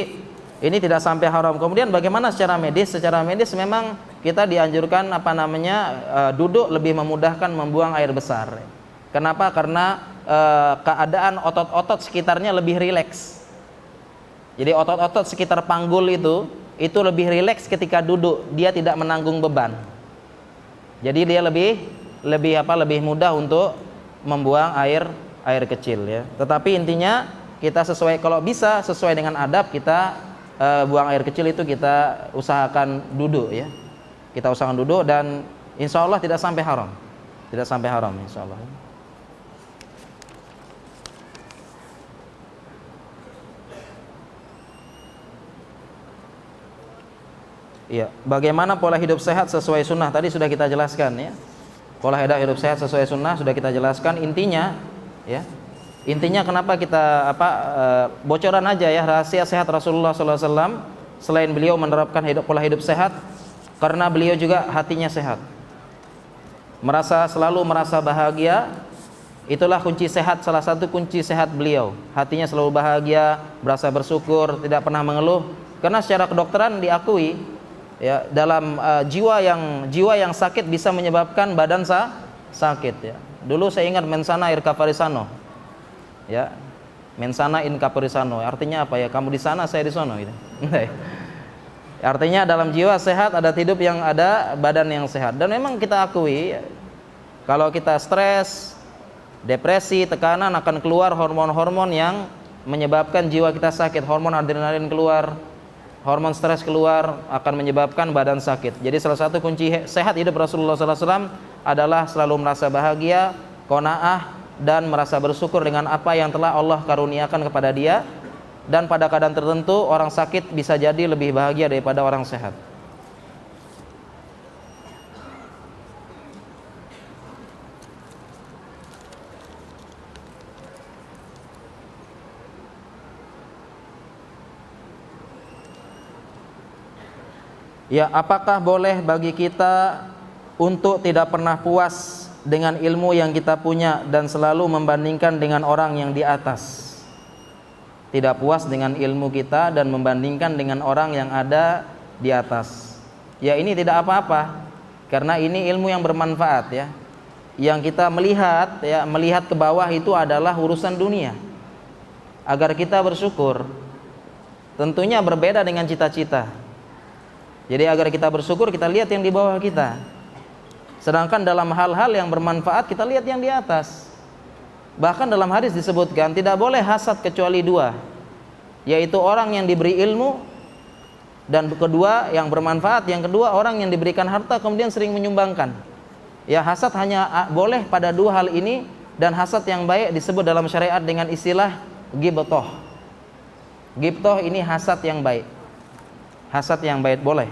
Speaker 2: ini tidak sampai haram. Kemudian bagaimana secara medis? Secara medis memang kita dianjurkan duduk lebih memudahkan membuang air besar. Kenapa? Karena keadaan otot-otot sekitarnya lebih rileks. Jadi otot-otot sekitar panggul itu lebih rileks ketika duduk, dia tidak menanggung beban. Jadi dia lebih mudah untuk membuang air kecil ya. Tetapi intinya kita kalau bisa sesuai dengan adab kita buang air kecil itu kita usahakan duduk ya. Kita usahakan duduk dan insya Allah tidak sampai haram. Tidak sampai haram insya Allah. Iya, bagaimana pola hidup sehat sesuai sunnah tadi sudah kita jelaskan ya. Pola hidup sehat sesuai sunnah sudah kita jelaskan. Intinya ya, intinya kenapa kita bocoran aja ya rahasia sehat Rasulullah SAW. Selain beliau menerapkan pola hidup sehat, karena beliau juga hatinya sehat, selalu merasa bahagia. Itulah kunci sehat, salah satu kunci sehat beliau. Hatinya selalu bahagia, berasa bersyukur, tidak pernah mengeluh. Karena secara kedokteran diakui ya, dalam jiwa yang sakit bisa menyebabkan badan sakit ya. Dulu saya ingat mensana in corpore sano. Ya. Mensana in corpore sano. Artinya apa ya? Kamu di sana, saya di sono gitu. Artinya dalam jiwa sehat ada hidup yang ada badan yang sehat. Dan memang kita akui kalau kita stres, depresi, tekanan akan keluar hormon-hormon yang menyebabkan jiwa kita sakit. Hormon adrenalin keluar, hormon stres keluar, akan menyebabkan badan sakit. Jadi salah satu kunci sehat hidup Rasulullah SAW adalah selalu merasa bahagia, qanaah, dan merasa bersyukur dengan apa yang telah Allah karuniakan kepada dia. Dan pada keadaan tertentu orang sakit bisa jadi lebih bahagia daripada orang sehat. Ya, apakah boleh bagi kita untuk tidak pernah puas dengan ilmu yang kita punya dan selalu membandingkan dengan orang yang di atas? Tidak puas dengan ilmu kita dan membandingkan dengan orang yang ada di atas. Ya, ini tidak apa-apa, karena ini ilmu yang bermanfaat ya. Yang kita melihat ke bawah itu adalah urusan dunia. Agar kita bersyukur. Tentunya berbeda dengan cita-cita. Jadi agar kita bersyukur, kita lihat yang di bawah kita. Sedangkan dalam hal-hal yang bermanfaat kita lihat yang di atas. Bahkan dalam hadis disebutkan tidak boleh hasad kecuali dua, yaitu orang yang diberi ilmu, dan kedua yang bermanfaat, yang kedua orang yang diberikan harta kemudian sering menyumbangkan. Ya, hasad hanya boleh pada dua hal ini, dan hasad yang baik disebut dalam syariat dengan istilah ghibthah. Ghibthah ini hasad yang baik. Hasad yang baik boleh.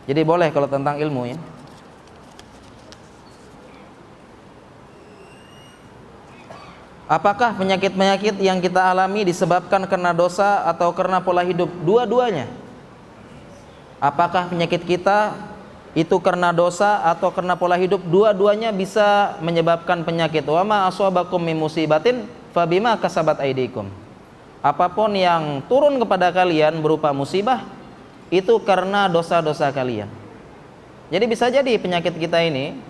Speaker 2: Jadi boleh kalau tentang ilmu ya. Apakah penyakit-penyakit yang kita alami disebabkan karena dosa atau karena pola hidup? Dua-duanya. Apakah penyakit kita itu karena dosa atau karena pola hidup? Dua-duanya bisa menyebabkan penyakit. Wa ma aswabakum min musibatin fabima kasabat aydikum. Apapun yang turun kepada kalian berupa musibah itu karena dosa-dosa kalian. Jadi bisa jadi penyakit kita ini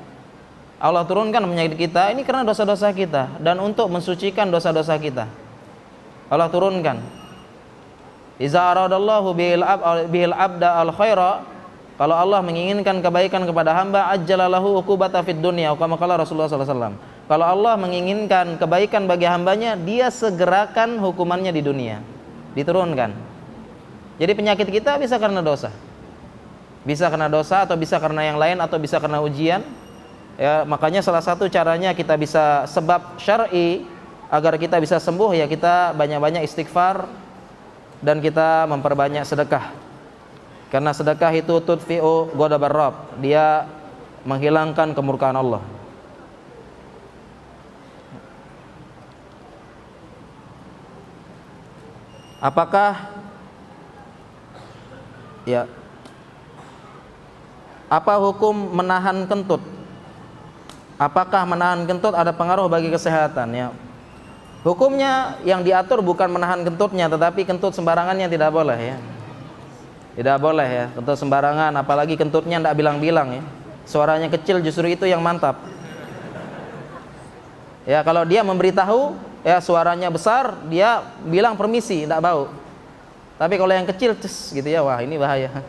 Speaker 2: Allah turunkan penyakit kita ini karena dosa-dosa kita, dan untuk mensucikan dosa-dosa kita Allah turunkan. Iza aradallahu bihil abda al khaira, kalau Allah menginginkan kebaikan kepada hamba, ajjalalahu uqubata fid dunya, kama qala Rasulullah sallallahu alaihi wasallam. Kalau Allah menginginkan kebaikan bagi hambanya, dia segerakan hukumannya di dunia, diturunkan. Jadi penyakit kita bisa karena dosa, bisa karena dosa, atau bisa karena yang lain, atau bisa karena ujian. Ya, makanya salah satu caranya kita bisa sebab syar'i agar kita bisa sembuh ya kita banyak-banyak istighfar dan kita memperbanyak sedekah. Karena sedekah itu tudfi'u ghadabar Rabb, dia menghilangkan kemurkaan Allah. Apakah ya apa hukum menahan kentut? Apakah menahan kentut ada pengaruh bagi kesehatan ya? Hukumnya yang diatur bukan menahan kentutnya, tetapi kentut sembarangannya tidak boleh ya. Tidak boleh ya, kentut sembarangan, apalagi kentutnya tidak bilang-bilang ya. Suaranya kecil justru itu yang mantap. Ya, kalau dia memberitahu ya suaranya besar, dia bilang permisi, tidak bau. Tapi kalau yang kecil ces gitu ya, wah ini bahaya.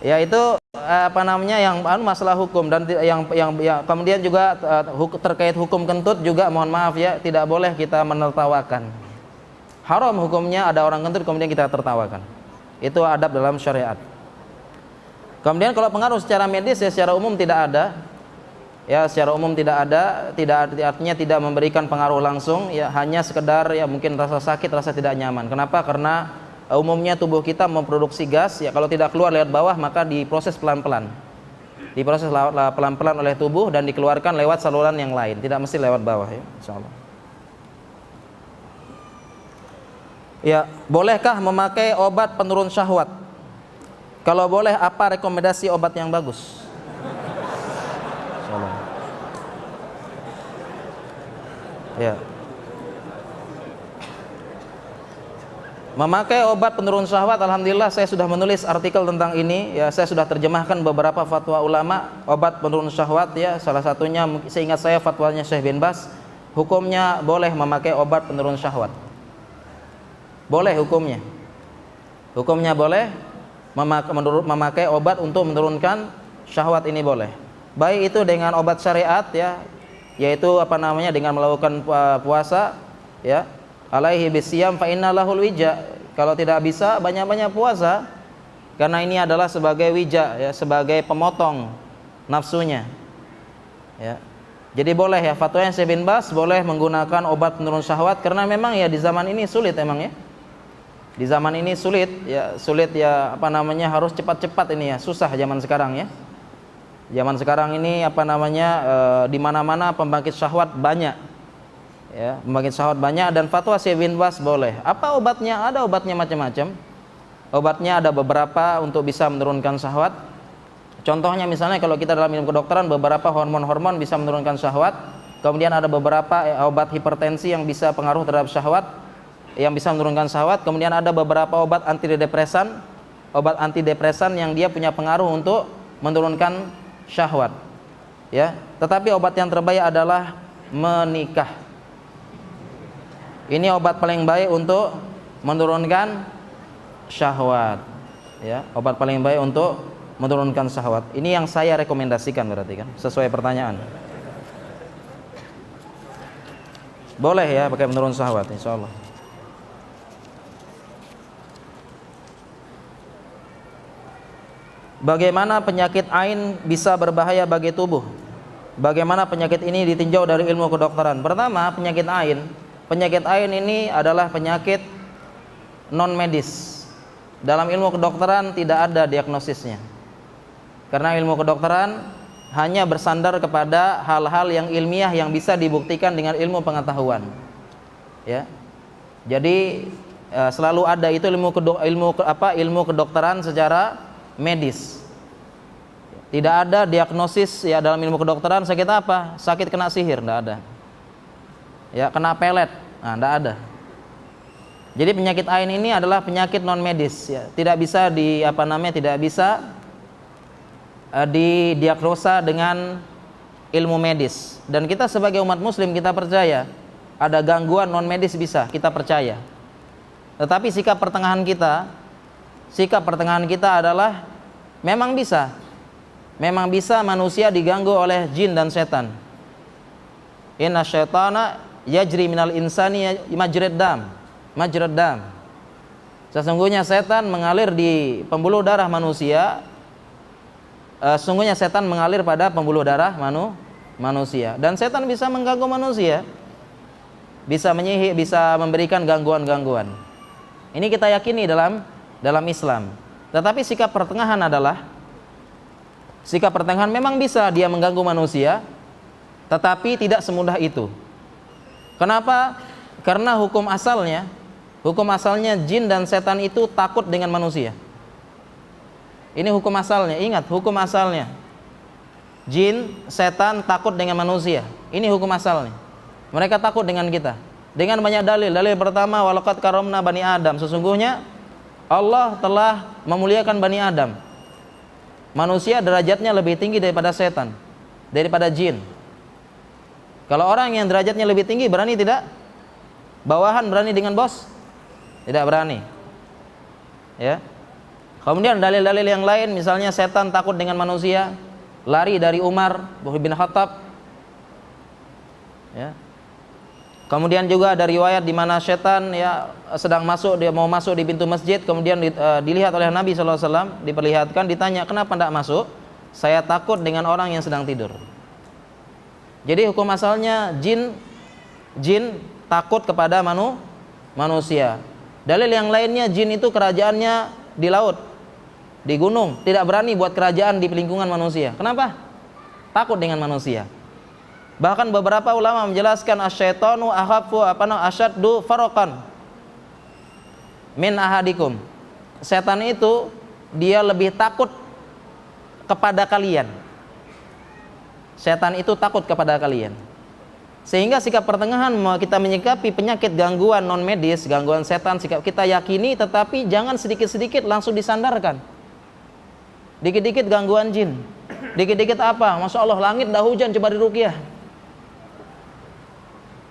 Speaker 2: Ya itu apa namanya yang masalah hukum dan yang kemudian juga terkait hukum kentut juga mohon maaf ya, tidak boleh kita menertawakan. Haram hukumnya ada orang kentut kemudian kita tertawakan. Itu adab dalam syariat. Kemudian kalau pengaruh secara medis ya secara umum tidak ada. Ya secara umum tidak ada, artinya tidak memberikan pengaruh langsung ya, hanya sekedar ya mungkin rasa sakit, rasa tidak nyaman. Kenapa? Karena umumnya tubuh kita memproduksi gas ya, kalau tidak keluar lewat bawah maka diproses pelan-pelan. Diproses pelan-pelan oleh tubuh dan dikeluarkan lewat saluran yang lain, tidak mesti lewat bawah ya, insyaallah. Ya, bolehkah memakai obat penurun syahwat? Kalau boleh, apa rekomendasi obat yang bagus? Insyaallah. Ya. Memakai obat penurun syahwat, alhamdulillah saya sudah menulis artikel tentang ini ya, saya sudah terjemahkan beberapa fatwa ulama obat penurun syahwat ya, salah satunya seingat saya fatwanya Syekh bin Baz, hukumnya boleh memakai obat penurun syahwat. Boleh hukumnya. Hukumnya boleh memakai obat untuk menurunkan syahwat, ini boleh. Baik itu dengan obat syariat ya, yaitu apa namanya dengan melakukan puasa ya. Alaihi bisyam fa inna lahul wija. Kalau tidak bisa banyak-banyak puasa karena ini adalah sebagai wija ya, sebagai pemotong nafsunya. Ya. Jadi boleh ya, fatwanya Syekh bin Baz boleh menggunakan obat penurun syahwat karena memang ya di zaman ini sulit emang ya. Di zaman ini sulit ya apa namanya harus cepat-cepat ini ya, susah zaman sekarang ya. Zaman sekarang ini apa namanya di mana-mana pembangkit syahwat banyak. Ya, pembangkit syahwat banyak dan fatwa Syekh bin Baz boleh. Apa obatnya? Ada obatnya macam-macam. Obatnya ada beberapa untuk bisa menurunkan syahwat. Contohnya misalnya kalau kita dalam ilmu kedokteran beberapa hormon-hormon bisa menurunkan syahwat. Kemudian ada beberapa obat hipertensi yang bisa pengaruh terhadap syahwat, yang bisa menurunkan syahwat. Kemudian ada beberapa obat antidepresan yang dia punya pengaruh untuk menurunkan syahwat. Ya, tetapi obat yang terbaik adalah menikah. Ini obat paling baik untuk menurunkan syahwat. Ya, obat paling baik untuk menurunkan syahwat. Ini yang saya rekomendasikan berarti kan, sesuai pertanyaan. Boleh ya pakai menurun syahwat insyaallah. Bagaimana penyakit ain bisa berbahaya bagi tubuh? Bagaimana penyakit ini ditinjau dari ilmu kedokteran? Pertama, penyakit ain ini adalah penyakit non medis. Dalam ilmu kedokteran tidak ada diagnosisnya. Karena ilmu kedokteran hanya bersandar kepada hal-hal yang ilmiah yang bisa dibuktikan dengan ilmu pengetahuan. Ya. Jadi selalu ada itu ilmu kedokteran secara medis. Tidak ada diagnosis ya dalam ilmu kedokteran sakit apa? Sakit kena sihir, tidak ada. Ya, kena pelet, nah tidak ada. Jadi penyakit ain ini adalah penyakit non medis ya. Tidak bisa didiagnosa dengan ilmu medis. Dan kita sebagai umat muslim kita percaya ada gangguan non medis bisa, kita percaya. Tetapi sikap pertengahan kita adalah memang bisa manusia diganggu oleh jin dan setan. Inna syaitana yajri minal insani majrad dam. Sesungguhnya setan mengalir di pembuluh darah manusia. Sungguhnya setan mengalir pada pembuluh darah manusia. Dan setan bisa mengganggu manusia. bisa menyihir, bisa memberikan gangguan-gangguan. Ini kita yakini dalam Islam. Tetapi sikap pertengahan adalah sikap pertengahan memang bisa dia mengganggu manusia, tetapi tidak semudah itu. Kenapa? Karena hukum asalnya jin dan setan itu takut dengan manusia. Ini hukum asalnya, ingat hukum asalnya. Jin, setan takut dengan manusia. Ini hukum asalnya. Mereka takut dengan kita. Dengan banyak dalil. Dalil pertama, walaqad karamna bani Adam. Sesungguhnya Allah telah memuliakan bani Adam. Manusia derajatnya lebih tinggi daripada setan, daripada jin. Kalau orang yang derajatnya lebih tinggi berani tidak? Bawahan berani dengan bos? Tidak berani. Ya. Kemudian dalil-dalil yang lain, misalnya setan takut dengan manusia, lari dari Umar bin Khattab. Ya. Kemudian juga ada riwayat di mana setan ya sedang dia mau masuk di pintu masjid, kemudian dilihat oleh Nabi SAW, diperlihatkan, ditanya, kenapa tidak masuk? Saya takut dengan orang yang sedang tidur. Jadi hukum asalnya jin takut kepada manusia. Dalil yang lainnya, jin itu kerajaannya di laut, di gunung, tidak berani buat kerajaan di lingkungan manusia. Kenapa? Takut dengan manusia. Bahkan beberapa ulama menjelaskan asyaitonu akhafu asyaddu faraqan min ahadikum. Setan itu dia lebih takut kepada kalian. Setan itu takut kepada kalian. Sehingga sikap pertengahan kita menyikapi penyakit gangguan non medis, gangguan setan, sikap kita yakini, tetapi jangan sedikit-sedikit langsung disandarkan. Dikit-dikit gangguan jin, dikit-dikit apa? Masya Allah langit dah hujan, coba diruqyah.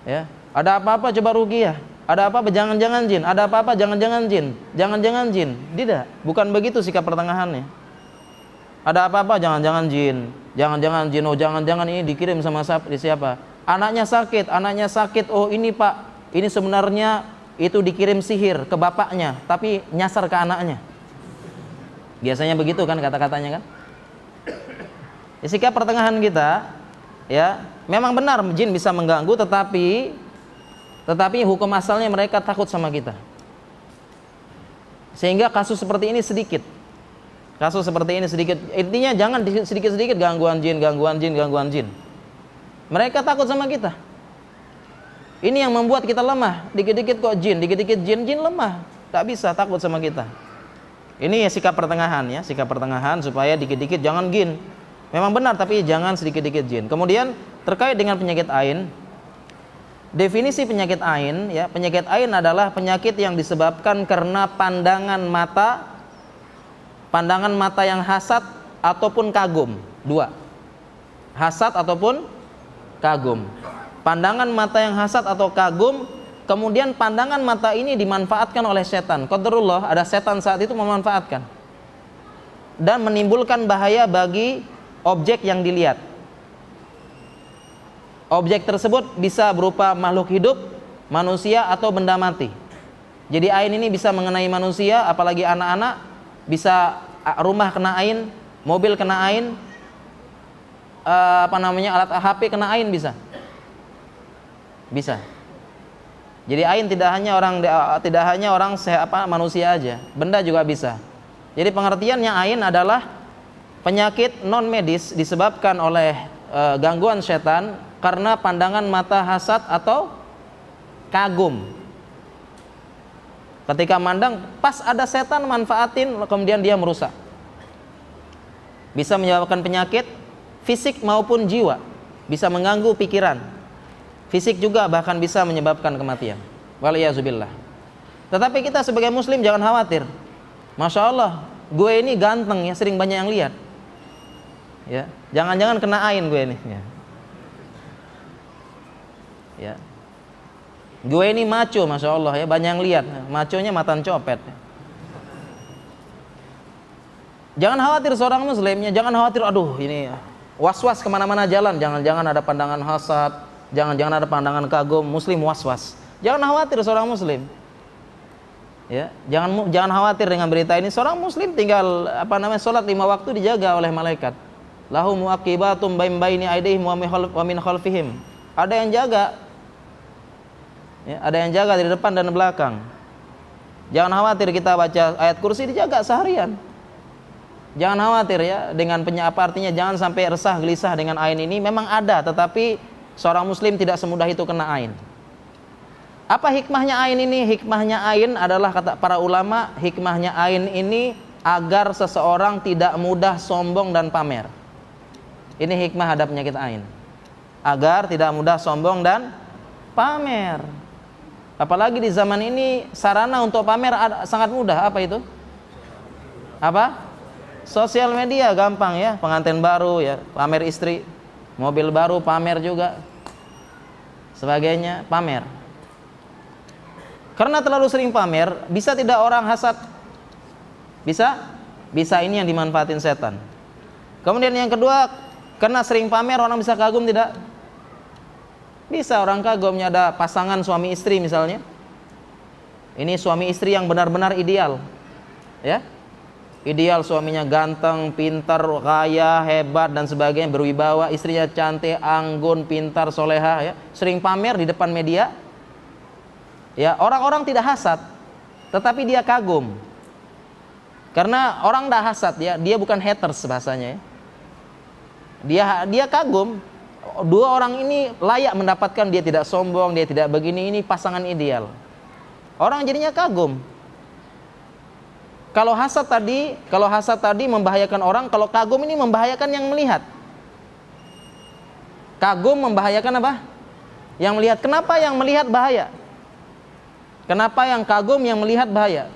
Speaker 2: Ya, ada apa-apa coba ruqyah. Ada apa-apa jangan-jangan jin. Ada apa-apa jangan-jangan jin. Jangan-jangan jin. Tidak, bukan begitu sikap pertengahannya. Ada apa-apa jangan-jangan jin. Jangan-jangan jin. Oh, jangan-jangan ini dikirim sama siapa? Anaknya sakit. Oh, ini Pak, ini sebenarnya itu dikirim sihir ke bapaknya, tapi nyasar ke anaknya. Biasanya begitu kan kata-katanya kan? Ya, sikap pertengahan kita, ya, memang benar jin bisa mengganggu, tetapi hukum asalnya mereka takut sama kita. Sehingga kasus seperti ini sedikit. Intinya jangan sedikit-sedikit gangguan jin. Mereka takut sama kita. Ini yang membuat kita lemah. Dikit-dikit kok jin lemah. Tak bisa, takut sama kita. Ini ya sikap pertengahan supaya dikit-dikit jangan jin. Memang benar, tapi jangan sedikit-dikit jin. Kemudian terkait dengan penyakit ain, definisi penyakit ain, ya, penyakit ain adalah penyakit yang disebabkan karena pandangan mata yang hasad ataupun kagum. Dua, hasad ataupun kagum. Pandangan mata yang hasad atau kagum, kemudian pandangan mata ini dimanfaatkan oleh setan. Qadarullah, ada setan saat itu memanfaatkan dan menimbulkan bahaya bagi objek yang dilihat. Objek tersebut bisa berupa makhluk hidup, manusia atau benda mati. Jadi ain ini bisa mengenai manusia, apalagi anak-anak, bisa rumah kena ain, mobil kena ain, alat HP kena ain bisa. Jadi ain tidak hanya orang manusia aja, benda juga bisa. Jadi pengertiannya ain adalah penyakit non medis disebabkan oleh gangguan setan karena pandangan mata hasad atau kagum. Ketika mandang pas ada setan manfaatin, kemudian dia merusak. Bisa menyebabkan penyakit fisik maupun jiwa, bisa mengganggu pikiran. Fisik juga bahkan bisa menyebabkan kematian. Waliyazubillah. Tetapi kita sebagai muslim jangan khawatir. Masya Allah, gue ini ganteng ya, sering banyak yang lihat. Ya, jangan-jangan kena ain gue ini. Ya. Gue ini maco, masya Allah ya, banyak yang lihat. Maconya matan copet. Jangan khawatir seorang muslimnya, jangan khawatir. Aduh, ini was-was kemana-mana jalan. Jangan-jangan ada pandangan hasad, jangan-jangan ada pandangan kagum. Muslim was-was. Jangan khawatir seorang muslim. Ya, jangan khawatir dengan berita ini. Seorang muslim tinggal salat 5 waktu dijaga oleh malaikat. Lahum muaqibatum baini aydihim wa min khalfihim. Ada yang jaga. Ya, ada yang jaga dari depan dan belakang. Jangan khawatir kita baca ayat kursi dijaga seharian. Jangan khawatir ya dengan apa artinya, jangan sampai resah gelisah dengan ain ini. Memang ada, tetapi seorang muslim tidak semudah itu kena ain. Apa hikmahnya ain ini? Hikmahnya ain adalah, kata para ulama, hikmahnya ain ini agar seseorang tidak mudah sombong dan pamer. Ini hikmah ada penyakit ain. Agar tidak mudah sombong dan pamer. Apalagi di zaman ini sarana untuk pamer sangat mudah. Apa itu? Apa? Sosial media gampang ya, pengantin baru ya, pamer istri, mobil baru pamer juga. Sebagainya pamer. Karena terlalu sering pamer, bisa tidak orang hasad? Bisa? Bisa, ini yang dimanfaatin setan. Kemudian yang kedua, karena sering pamer orang bisa kagum tidak? Bisa orang kagumnya. Ada pasangan suami istri misalnya. Ini suami istri yang benar-benar ideal. Ya. Ideal, suaminya ganteng, pintar, kaya, hebat dan sebagainya, berwibawa, istrinya cantik, anggun, pintar, soleha ya. Sering pamer di depan media. Ya, orang-orang tidak hasad, tetapi dia kagum. Karena orang tidak hasad ya, dia bukan haters bahasanya ya. Dia kagum. Dua orang ini layak mendapatkan, dia tidak sombong, dia tidak begini, ini pasangan ideal. Orang jadinya kagum. Kalau hasad tadi membahayakan orang, kalau kagum ini membahayakan yang melihat. Kagum membahayakan apa? Yang melihat. Kenapa yang melihat bahaya? Kenapa yang kagum yang melihat bahaya?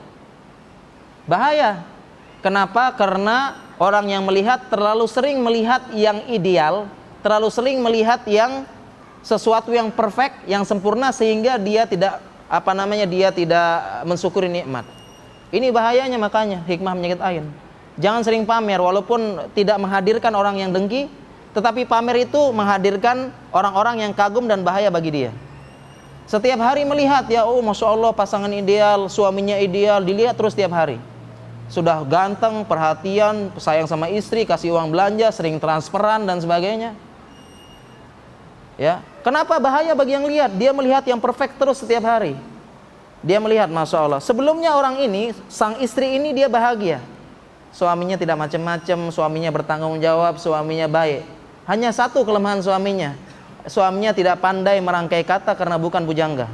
Speaker 2: Bahaya. Kenapa? Karena orang yang melihat terlalu sering melihat yang ideal, terlalu sering melihat yang sesuatu yang perfect, yang sempurna, sehingga dia tidak dia tidak mensyukuri nikmat. Ini bahayanya, makanya hikmah penyakit ain. Jangan sering pamer, walaupun tidak menghadirkan orang yang dengki, tetapi pamer itu menghadirkan orang-orang yang kagum dan bahaya bagi dia. Setiap hari melihat ya, oh masya Allah pasangan ideal, suaminya ideal, dilihat terus setiap hari. Sudah ganteng, perhatian, sayang sama istri, kasih uang belanja, sering transferan dan sebagainya. Ya, kenapa bahaya bagi yang lihat? Dia melihat yang perfect terus setiap hari. Dia melihat, masya Allah. Sebelumnya orang ini, sang istri ini dia bahagia. Suaminya tidak macam-macam, suaminya bertanggung jawab, suaminya baik. Hanya satu kelemahan suaminya. Suaminya tidak pandai merangkai kata karena bukan bujangga.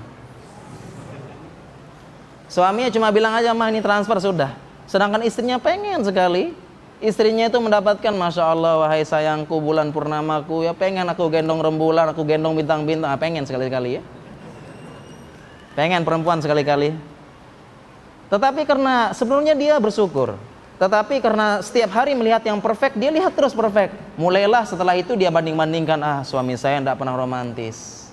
Speaker 2: Suaminya cuma bilang aja, mah ini transfer sudah. Sedangkan istrinya pengen sekali. Istrinya itu mendapatkan, masya Allah, wahai sayangku, bulan purnamaku, ya pengen aku gendong rembulan, aku gendong bintang-bintang, pengen sekali-kali ya. Pengen perempuan sekali-kali. Tetapi karena sebelumnya dia bersyukur, tetapi karena setiap hari melihat yang perfect, dia lihat terus perfect. Mulailah setelah itu dia banding-bandingkan, suami saya tidak pernah romantis,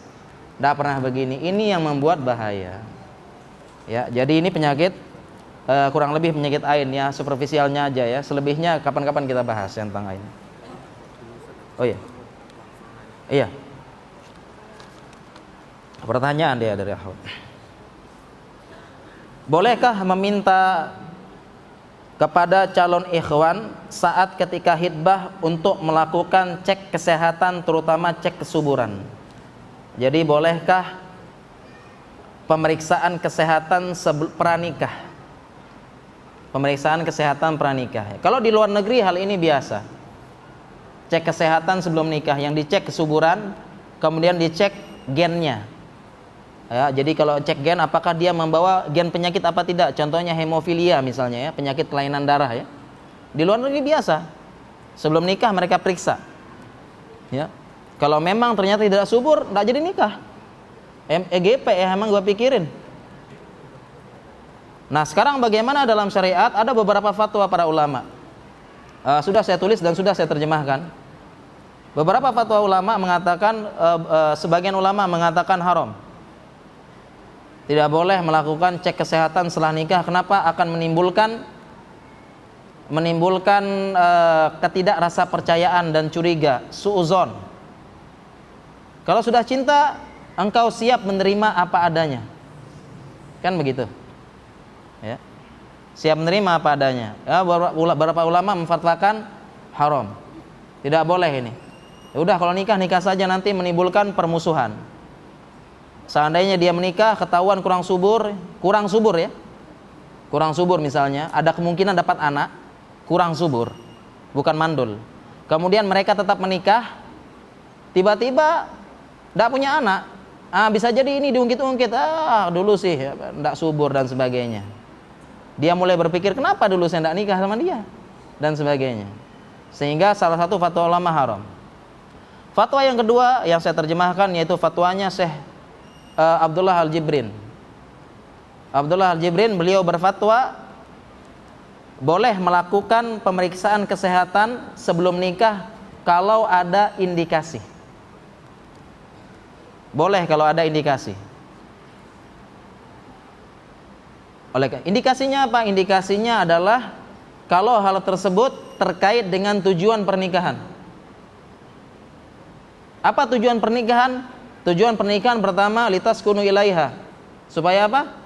Speaker 2: tidak pernah begini. Ini yang membuat bahaya. Ya, jadi ini penyakit kurang lebih penyakit ain ya, superficialnya aja ya. Selebihnya kapan-kapan kita bahas tentang ain. Oh iya. Iya. Pertanyaan dia dari Ahmad. Bolehkah meminta kepada calon ikhwan saat ketika khitbah untuk melakukan cek kesehatan, terutama cek kesuburan? Jadi bolehkah pemeriksaan kesehatan pranikah? Pemeriksaan kesehatan pranikah. Kalau di luar negeri hal ini biasa. Cek kesehatan sebelum nikah, yang dicek kesuburan, kemudian dicek gennya. Ya, jadi kalau cek gen, apakah dia membawa gen penyakit apa tidak? Contohnya hemofilia misalnya ya, penyakit kelainan darah ya. Di luar negeri biasa. Sebelum nikah mereka periksa. Ya. Kalau memang ternyata tidak subur, enggak jadi nikah. EGP ya emang gua pikirin. Nah, sekarang bagaimana dalam syariat? Ada beberapa fatwa para ulama. Sudah saya tulis dan sudah saya terjemahkan. Beberapa fatwa ulama mengatakan, sebagian ulama mengatakan haram. Tidak boleh melakukan cek kesehatan setelah nikah. Kenapa? Akan menimbulkan ketidak rasa percayaan dan curiga, suuzon. Kalau sudah cinta, engkau siap menerima apa adanya. Kan begitu. Ya. Siap menerima apa adanya. Ya, beberapa ulama memfatwakan haram. Tidak boleh ini. Ya udah, kalau nikah saja, nanti menimbulkan permusuhan. Seandainya dia menikah ketahuan kurang subur ya. Kurang subur misalnya, ada kemungkinan dapat anak, kurang subur, bukan mandul. Kemudian mereka tetap menikah, tiba-tiba tidak punya anak. Bisa jadi ini diungkit-ungkit, dulu sih tidak subur dan sebagainya. Dia mulai berpikir, kenapa dulu saya tidak nikah sama dia dan sebagainya. Sehingga salah satu fatwa ulama haram. Fatwa yang kedua yang saya terjemahkan yaitu fatwanya Syekh Abdullah Al-Jibrin. Abdullah Al-Jibrin beliau berfatwa boleh melakukan pemeriksaan kesehatan sebelum nikah kalau ada indikasi. Boleh kalau ada indikasi. Indikasinya apa? Indikasinya adalah kalau hal tersebut terkait dengan tujuan pernikahan. Apa tujuan pernikahan? Tujuan pernikahan pertama litaskunu ilaiha. Supaya apa?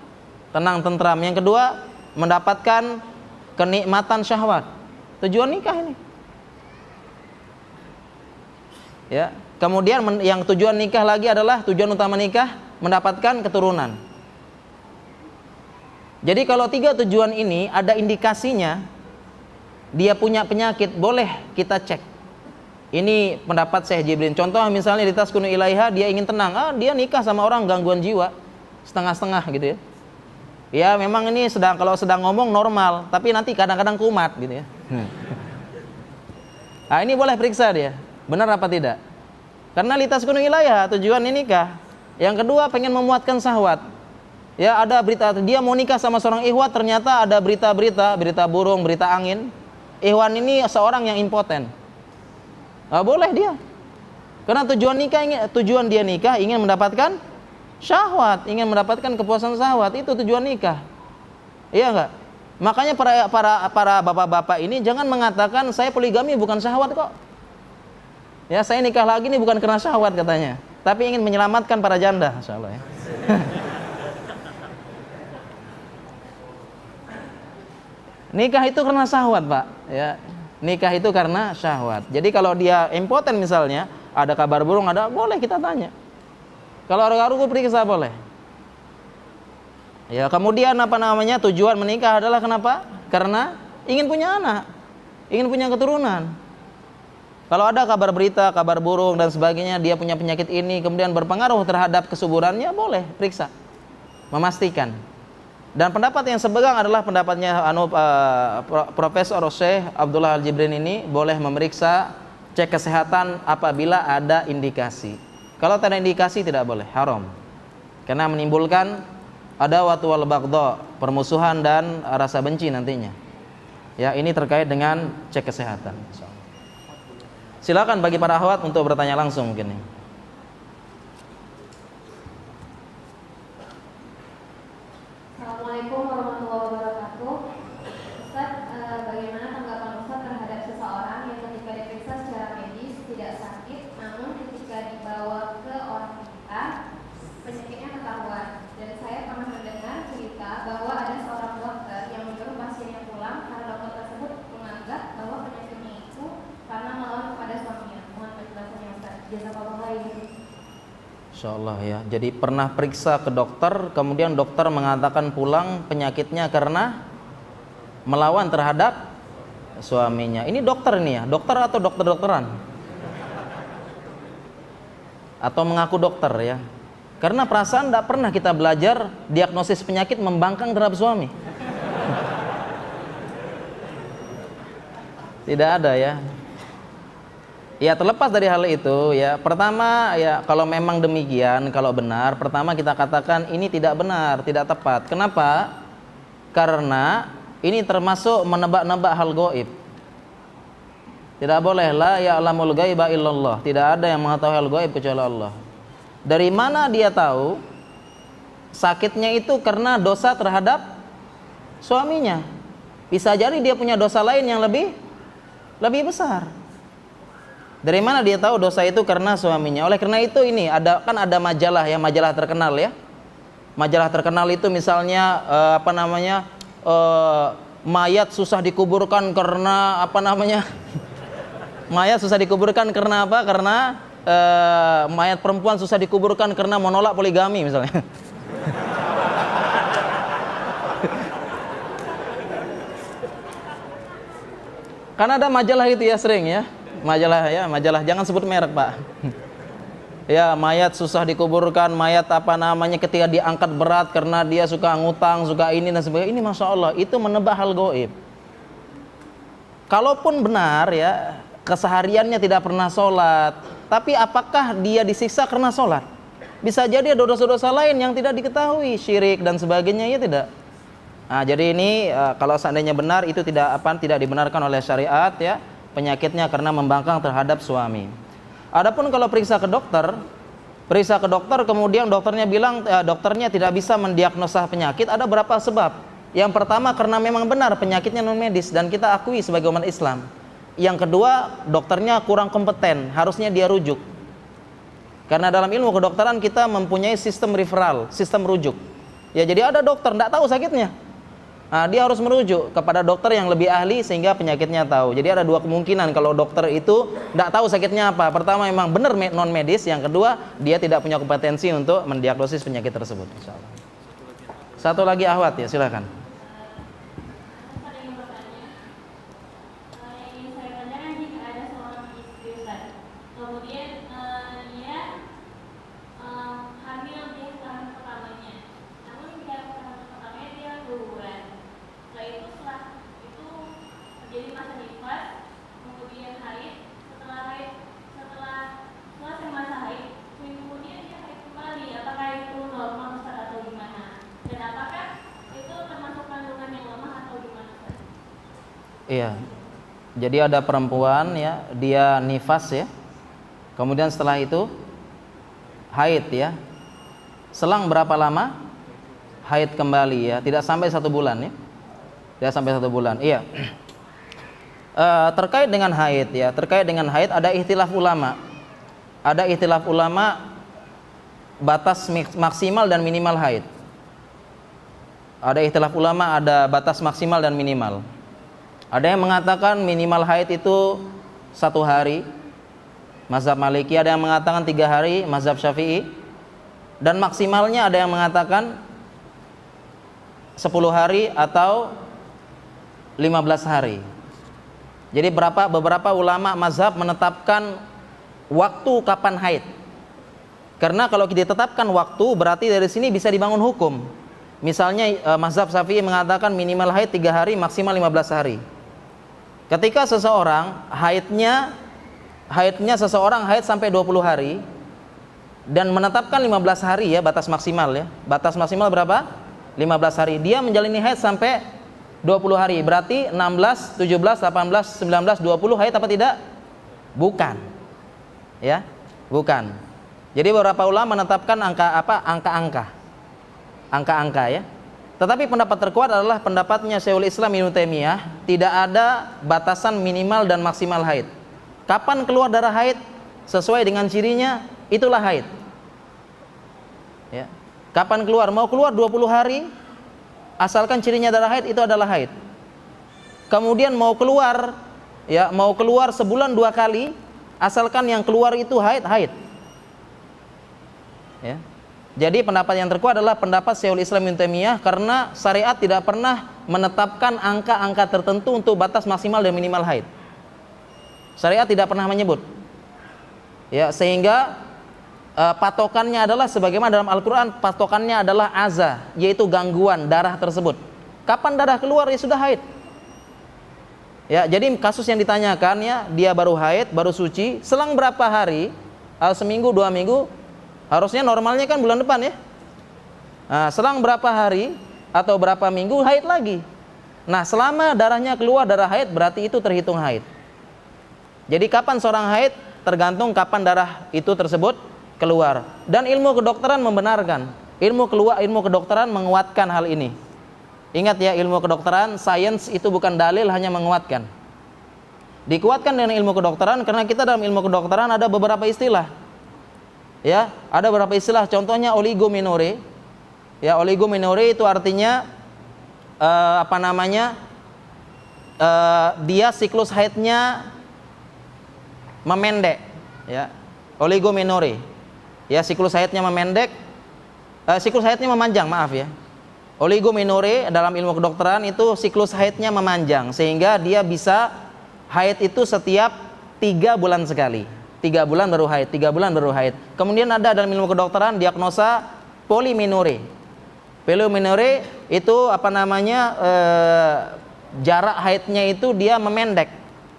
Speaker 2: Tenang, tentram. Yang kedua, mendapatkan kenikmatan syahwat. Tujuan nikah ini. Ya. Kemudian yang tujuan nikah lagi adalah tujuan utama nikah mendapatkan keturunan. Jadi kalau tiga tujuan ini ada indikasinya dia punya penyakit, boleh kita cek. Ini pendapat Syekh Jibrin. Contoh misalnya di taskunu ilaiha, dia ingin tenang, dia nikah sama orang gangguan jiwa, setengah-setengah gitu ya. Ya memang ini kalau sedang ngomong normal, tapi nanti kadang-kadang kumat gitu ya. Ini boleh periksa dia, benar apa tidak? Karena litaskunu ilaiha tujuan ini nikah. Yang kedua pengen memuatkan syahwat. Ya ada berita dia mau nikah sama seorang ikhwat, ternyata ada berita burung, berita angin. Ikhwan ini seorang yang impoten. Boleh dia. Karena tujuan dia nikah ingin mendapatkan syahwat, ingin mendapatkan kepuasan syahwat, itu tujuan nikah. Iya enggak? Makanya para bapak-bapak ini jangan mengatakan saya poligami bukan syahwat kok. Ya, saya nikah lagi ini bukan karena syahwat katanya, tapi ingin menyelamatkan para janda, insyaallah ya. Nikah itu karena syahwat, Pak, ya. Nikah itu karena syahwat. Jadi kalau dia impoten misalnya, ada kabar burung, boleh kita tanya. Kalau ragu-ragu periksa boleh. Ya, kemudian tujuan menikah adalah kenapa? Karena ingin punya anak, ingin punya keturunan. Kalau ada kabar berita, kabar burung dan sebagainya, dia punya penyakit ini, kemudian berpengaruh terhadap kesuburannya, boleh periksa, memastikan. Dan pendapat yang sepegang adalah pendapatnya Profesor Syekh Abdullah Al-Jibrin ini, boleh memeriksa, cek kesehatan apabila ada indikasi. Kalau tak ada indikasi tidak boleh, haram. Karena menimbulkan adawatu wal baghdha, permusuhan dan rasa benci nantinya. Ya, ini terkait dengan cek kesehatan. Silakan bagi para akhwat untuk bertanya langsung mungkin.
Speaker 3: Assalamualaikum warahmatullahi wabarakatuh. Ustaz, bagaimana tanggapan Ustaz terhadap seseorang yang ketika diperiksa secara medis tidak sakit, namun ketika dibawa ke orang kita penyakitnya ketahuan. Dan saya pernah mendengar cerita bahwa ada seorang dokter yang menyuruh pasiennya pulang karena dokter tersebut menganggap bahwa penyakitnya itu karena melawan kepada suaminya. Mohon penjelasannya Ustaz. Jazakallahu khairan.
Speaker 2: Insyaallah ya. Jadi pernah periksa ke dokter, kemudian dokter mengatakan pulang penyakitnya karena melawan terhadap suaminya. Ini dokter ini ya, dokter atau dokter-dokteran? Atau mengaku dokter ya? Karena perasaan tidak pernah kita belajar diagnosis penyakit membangkang terhadap suami. Tidak ada ya. Ya, terlepas dari hal itu ya, pertama ya, kalau memang demikian, kalau benar, pertama kita katakan ini tidak benar, tidak tepat. Kenapa? Karena ini termasuk menebak-nebak hal gaib. Tidak boleh, la ya'lamul ghaiba illallah. Tidak ada yang mengetahui hal gaib kecuali Allah. Dari mana dia tahu sakitnya itu karena dosa terhadap suaminya? Bisa jadi dia punya dosa lain yang lebih besar. Dari mana dia tahu dosa itu karena suaminya? Oleh karena itu ini ada majalah ya, majalah terkenal ya. Majalah terkenal itu misalnya mayat susah dikuburkan karena mayat susah dikuburkan karena apa? Karena mayat perempuan susah dikuburkan karena menolak poligami misalnya. Karena ada majalah itu ya sering ya, majalah jangan sebut merek Pak. Ya, mayat susah dikuburkan, mayat ketika diangkat berat karena dia suka ngutang, suka ini dan sebagainya. Ini Masya Allah, itu menebak hal gaib. Kalaupun benar ya, kesehariannya tidak pernah sholat, tapi apakah dia disiksa karena sholat? Bisa jadi ada dosa-dosa lain yang tidak diketahui, syirik dan sebagainya, ya tidak. Nah, jadi ini kalau seandainya benar itu tidak dibenarkan oleh syariat ya, penyakitnya karena membangkang terhadap suami. Adapun kalau periksa ke dokter kemudian dokternya bilang dokternya tidak bisa mendiagnosa penyakit, ada berapa sebab. Yang pertama karena memang benar penyakitnya non medis dan kita akui sebagai umat Islam. Yang kedua, dokternya kurang kompeten, harusnya dia rujuk. Karena dalam ilmu kedokteran kita mempunyai sistem referral, sistem rujuk. Ya, jadi ada dokter tidak tahu sakitnya. Nah, dia harus merujuk kepada dokter yang lebih ahli sehingga penyakitnya tahu. Jadi ada dua kemungkinan kalau dokter itu tidak tahu sakitnya apa. Pertama memang benar non medis, yang kedua dia tidak punya kompetensi untuk mendiagnosis penyakit tersebut. Insyaallah. Satu lagi ahwat ya, silakan. Iya. Jadi ada perempuan ya, dia nifas ya. Kemudian setelah itu haid ya. Selang berapa lama? Haid kembali ya, tidak sampai 1 bulan ya. Tidak sampai 1 bulan. Iya. Terkait dengan haid ya, terkait dengan haid ada ikhtilaf ulama. Ada ikhtilaf ulama batas maksimal dan minimal haid. Ada ikhtilaf ulama, ada batas maksimal dan minimal. Ada yang mengatakan minimal haid itu 1 hari, mazhab Maliki. Ada yang mengatakan 3 hari, mazhab Syafi'i. Dan maksimalnya ada yang mengatakan 10 hari atau 15 hari. Jadi beberapa ulama mazhab menetapkan waktu kapan haid. Karena kalau kita tetapkan waktu, berarti dari sini bisa dibangun hukum. Misalnya mazhab Syafi'i mengatakan minimal haid 3 hari, maksimal 15 hari. Ketika seseorang haidnya seseorang haid sampai 20 hari dan menetapkan 15 hari ya, batas maksimal ya. Batas maksimal berapa? 15 hari. Dia menjalani haid sampai 20 hari. Berarti 16, 17, 18, 19, 20 haid apa tidak? Bukan. Ya, bukan. Jadi beberapa ulama menetapkan angka-angka ya. Tetapi pendapat terkuat adalah pendapatnya Syekhul Islam Ibnu Taimiyah, tidak ada batasan minimal dan maksimal haid. Kapan keluar darah haid sesuai dengan cirinya, itulah haid. Ya. Kapan keluar? Mau keluar 20 hari, asalkan cirinya darah haid, itu adalah haid. Kemudian mau keluar sebulan 2 kali, asalkan yang keluar itu haid. Ya. Jadi pendapat yang terkuat adalah pendapat Syekhul Islam Ibnu Taimiyah, karena syariat tidak pernah menetapkan angka-angka tertentu untuk batas maksimal dan minimal haid. Syariat tidak pernah menyebut. Ya, sehingga patokannya adalah sebagaimana dalam Al-Qur'an, patokannya adalah aza, yaitu gangguan darah tersebut. Kapan darah keluar ya sudah haid. Ya, jadi kasus yang ditanyakan ya, dia baru haid, baru suci, selang berapa hari? Seminggu, 2 minggu. Harusnya normalnya kan bulan depan ya. Nah, selang berapa hari atau berapa minggu haid lagi. Nah, selama darahnya keluar darah haid, berarti itu terhitung haid. Jadi kapan seorang haid tergantung kapan darah itu tersebut keluar. Dan ilmu kedokteran membenarkan. Ilmu kedokteran menguatkan hal ini. Ingat ya, ilmu kedokteran, sains itu bukan dalil, hanya menguatkan. Dikuatkan dengan ilmu kedokteran karena kita dalam ilmu kedokteran ada beberapa istilah. Ya, ada beberapa istilah, contohnya oligomenore. Ya, oligomenore itu artinya dia siklus haidnya memendek. Ya, oligomenore. Ya, siklus haidnya memendek, siklus haidnya memanjang, maaf ya. Oligomenore dalam ilmu kedokteran itu siklus haidnya memanjang sehingga dia bisa haid itu setiap 3 bulan sekali. 3 bulan baru haid, 3 bulan baru haid. Kemudian ada dalam ilmu kedokteran diagnosa polimenore. Polimenore itu apa namanya, jarak haidnya itu dia memendek.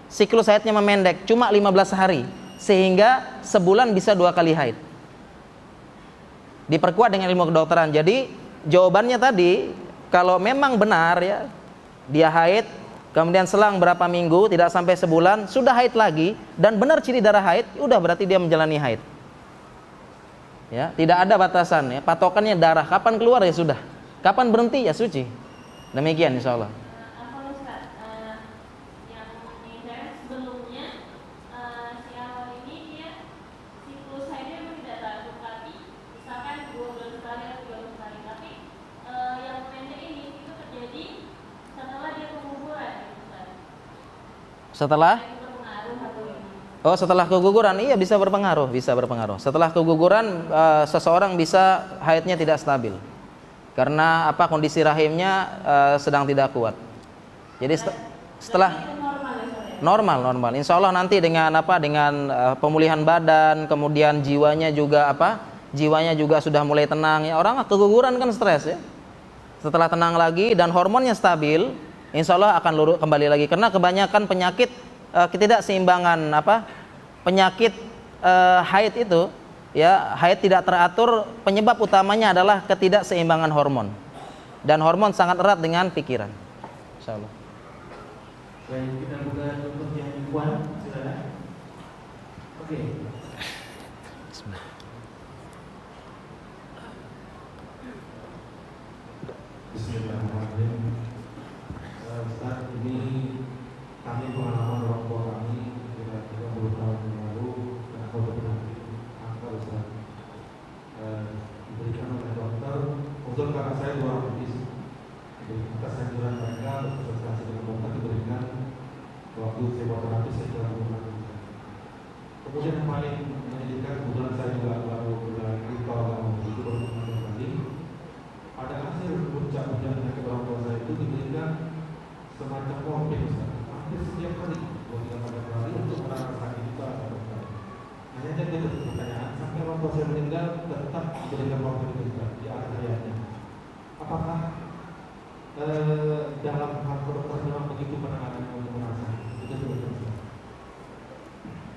Speaker 2: Siklus haidnya memendek cuma 15 hari sehingga sebulan bisa 2 kali haid. Diperkuat dengan ilmu kedokteran. Jadi jawabannya tadi, kalau memang benar ya, dia haid, kemudian selang berapa minggu, tidak sampai sebulan, sudah haid lagi, dan benar ciri darah haid, udah berarti dia menjalani haid. Ya, tidak ada batasan ya, patokannya darah, kapan keluar ya sudah, kapan berhenti ya suci. Demikian insya Allah.
Speaker 3: Apa Ustaz, yang saya sebelumnya si awal ini dia siklus haidnya memang tidak teratur lagi, misalkan 2 bulan sekali atau 3 bulan sekali, tapi yang pendek ini itu terjadi setelah dia keguguran, Ustaz.
Speaker 2: Setelah
Speaker 3: Berpengaruh atau gimana?
Speaker 2: Oh, setelah keguguran, iya bisa berpengaruh, bisa berpengaruh. Setelah keguguran, seseorang bisa haidnya tidak stabil, karena apa, kondisi rahimnya sedang tidak kuat. Jadi setelah
Speaker 3: Itu normal ya, Ustaz, ya?
Speaker 2: normal, insya Allah nanti dengan apa, dengan pemulihan badan, kemudian jiwanya juga apa, jiwanya juga sudah mulai tenang. Ya, orang keguguran kan stres ya. Setelah tenang lagi dan hormonnya stabil, insya Allah akan kembali lagi. Karena kebanyakan penyakit ketidakseimbangan apa, penyakit haid itu ya, haid tidak teratur, penyebab utamanya adalah ketidakseimbangan hormon, dan hormon sangat erat dengan pikiran. Insya Allah.
Speaker 4: Baik, kita buka untuk yang Ikhwan, silakan. Oke. Bismillahirrahmanirrahim. Ustaz, ini kami pengalaman orang tua kami kira-kira 30 tahun yang lalu, dan aku berhenti angka Ustaz, diberikan oleh dokter untuk, karena saya 2 orang medis, atas anjuran mereka untuk konsultasi dengan dokter diberikan waktu psikoterapi secara bulan. Kemudian yang paling menyedihkan, kebetulan saya juga baru lagi kalau itu baru kembali. Pada hasil puncak penyakit orang tua saya itu diberikan semacam morfin, hampir setiap hari, 2-3 kali untuk menangani sakit itu atau dokter. Hanya jadi pertanyaan, sampai orang tua saya meninggal tetap diberikan morfin itu di akhir hayatnya. Apakah dalam hal kedokteran memang begitu penanganannya untuk merasa itu sebenarnya?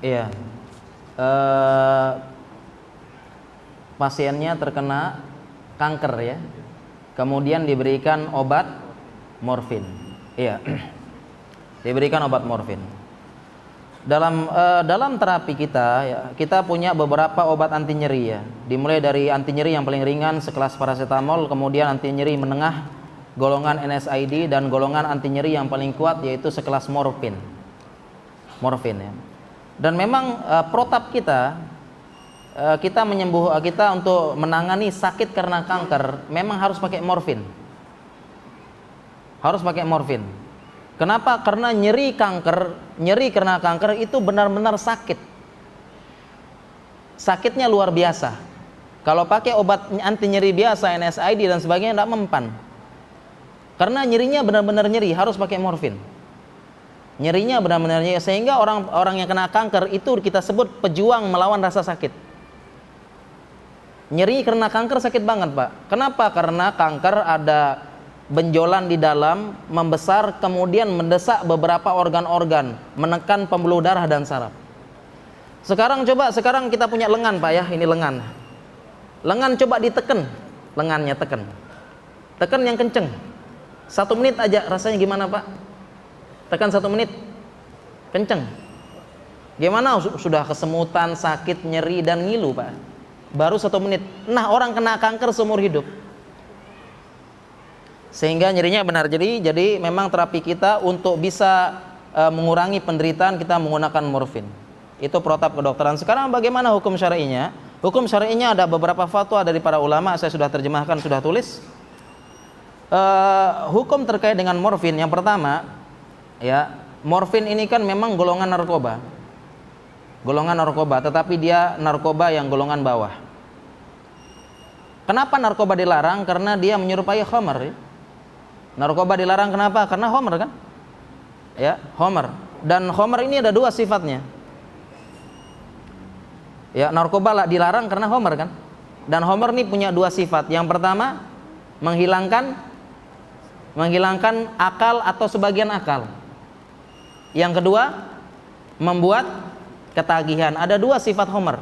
Speaker 2: Iya. Pasiennya terkena kanker ya, kemudian diberikan obat morfin. Iya. Diberikan obat morfin. Dalam terapi kita ya, kita punya beberapa obat anti nyeri ya. Dimulai dari anti nyeri yang paling ringan sekelas paracetamol, kemudian anti nyeri menengah golongan NSAID, dan golongan anti nyeri yang paling kuat yaitu sekelas morfin. Morfin ya. Dan memang protap kita kita untuk menangani sakit karena kanker memang harus pakai morfin. Harus pakai morfin. Kenapa? Karena nyeri karena kanker itu benar-benar sakit. Sakitnya luar biasa. Kalau pakai obat anti nyeri biasa, NSAID dan sebagainya, tidak mempan. Karena nyerinya benar-benar nyeri, harus pakai morfin. Nyerinya benar-benar nyeri, sehingga orang yang kena kanker itu kita sebut pejuang melawan rasa sakit. Nyeri karena kanker sakit banget, Pak. Kenapa? Karena kanker ada benjolan di dalam, membesar, kemudian mendesak beberapa organ-organ, menekan pembuluh darah dan saraf. Sekarang kita punya lengan, Pak ya, ini lengan. Lengan coba ditekan, lengannya tekan. Tekan yang kenceng. 1 menit aja, rasanya gimana, Pak? Tekan 1 menit, kenceng. Gimana? Sudah kesemutan, sakit, nyeri dan ngilu, Pak. Baru 1 menit. Nah, orang kena kanker seumur hidup. Sehingga nyerinya benar. Jadi memang terapi kita untuk bisa mengurangi penderitaan, kita menggunakan morfin. Itu protap kedokteran. Sekarang bagaimana hukum syar'inya? Hukum syar'inya ada beberapa fatwa dari para ulama, saya sudah terjemahkan, sudah tulis. Hukum terkait dengan morfin, yang pertama ya, morfin ini kan memang golongan narkoba. golongan narkoba, tetapi dia narkoba yang golongan bawah. Kenapa narkoba dilarang? Karena dia menyerupai khamar. Ya. Narkoba dilarang kenapa? Karena khamar kan? Ya, khamar. Dan khamar ini ada dua sifatnya. Ya, narkoba dilarang karena khamar kan? Dan khamar ini punya dua sifat. Yang pertama, menghilangkan akal atau sebagian akal. Yang kedua, membuat ketagihan. Ada dua sifat khamar.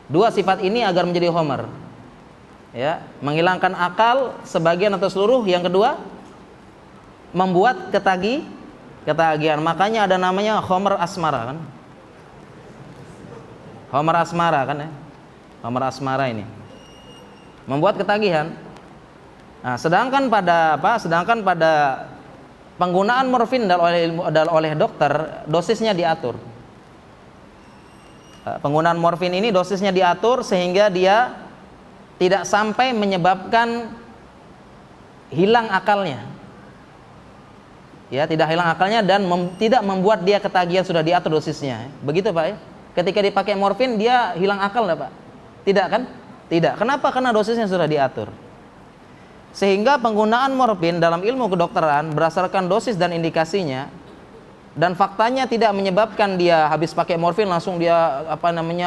Speaker 2: Dua sifat ini agar menjadi khamar. Ya, menghilangkan akal sebagian atau seluruh. Yang kedua, membuat ketagihan. Makanya ada namanya khamar asmara kan? Khamar asmara kan ya? Khamar asmara ini membuat ketagihan. Nah, sedangkan pada penggunaan morfin oleh dokter, dosisnya diatur. Penggunaan morfin ini dosisnya diatur sehingga dia tidak sampai menyebabkan hilang akalnya. Ya, tidak hilang akalnya dan tidak membuat dia ketagihan, sudah diatur dosisnya. Begitu Pak ya. Ketika dipakai morfin dia hilang akal enggak Pak? Tidak kan? Tidak. Kenapa? Karena dosisnya sudah diatur. Sehingga penggunaan morfin dalam ilmu kedokteran berdasarkan dosis dan indikasinya, dan faktanya tidak menyebabkan dia habis pakai morfin langsung dia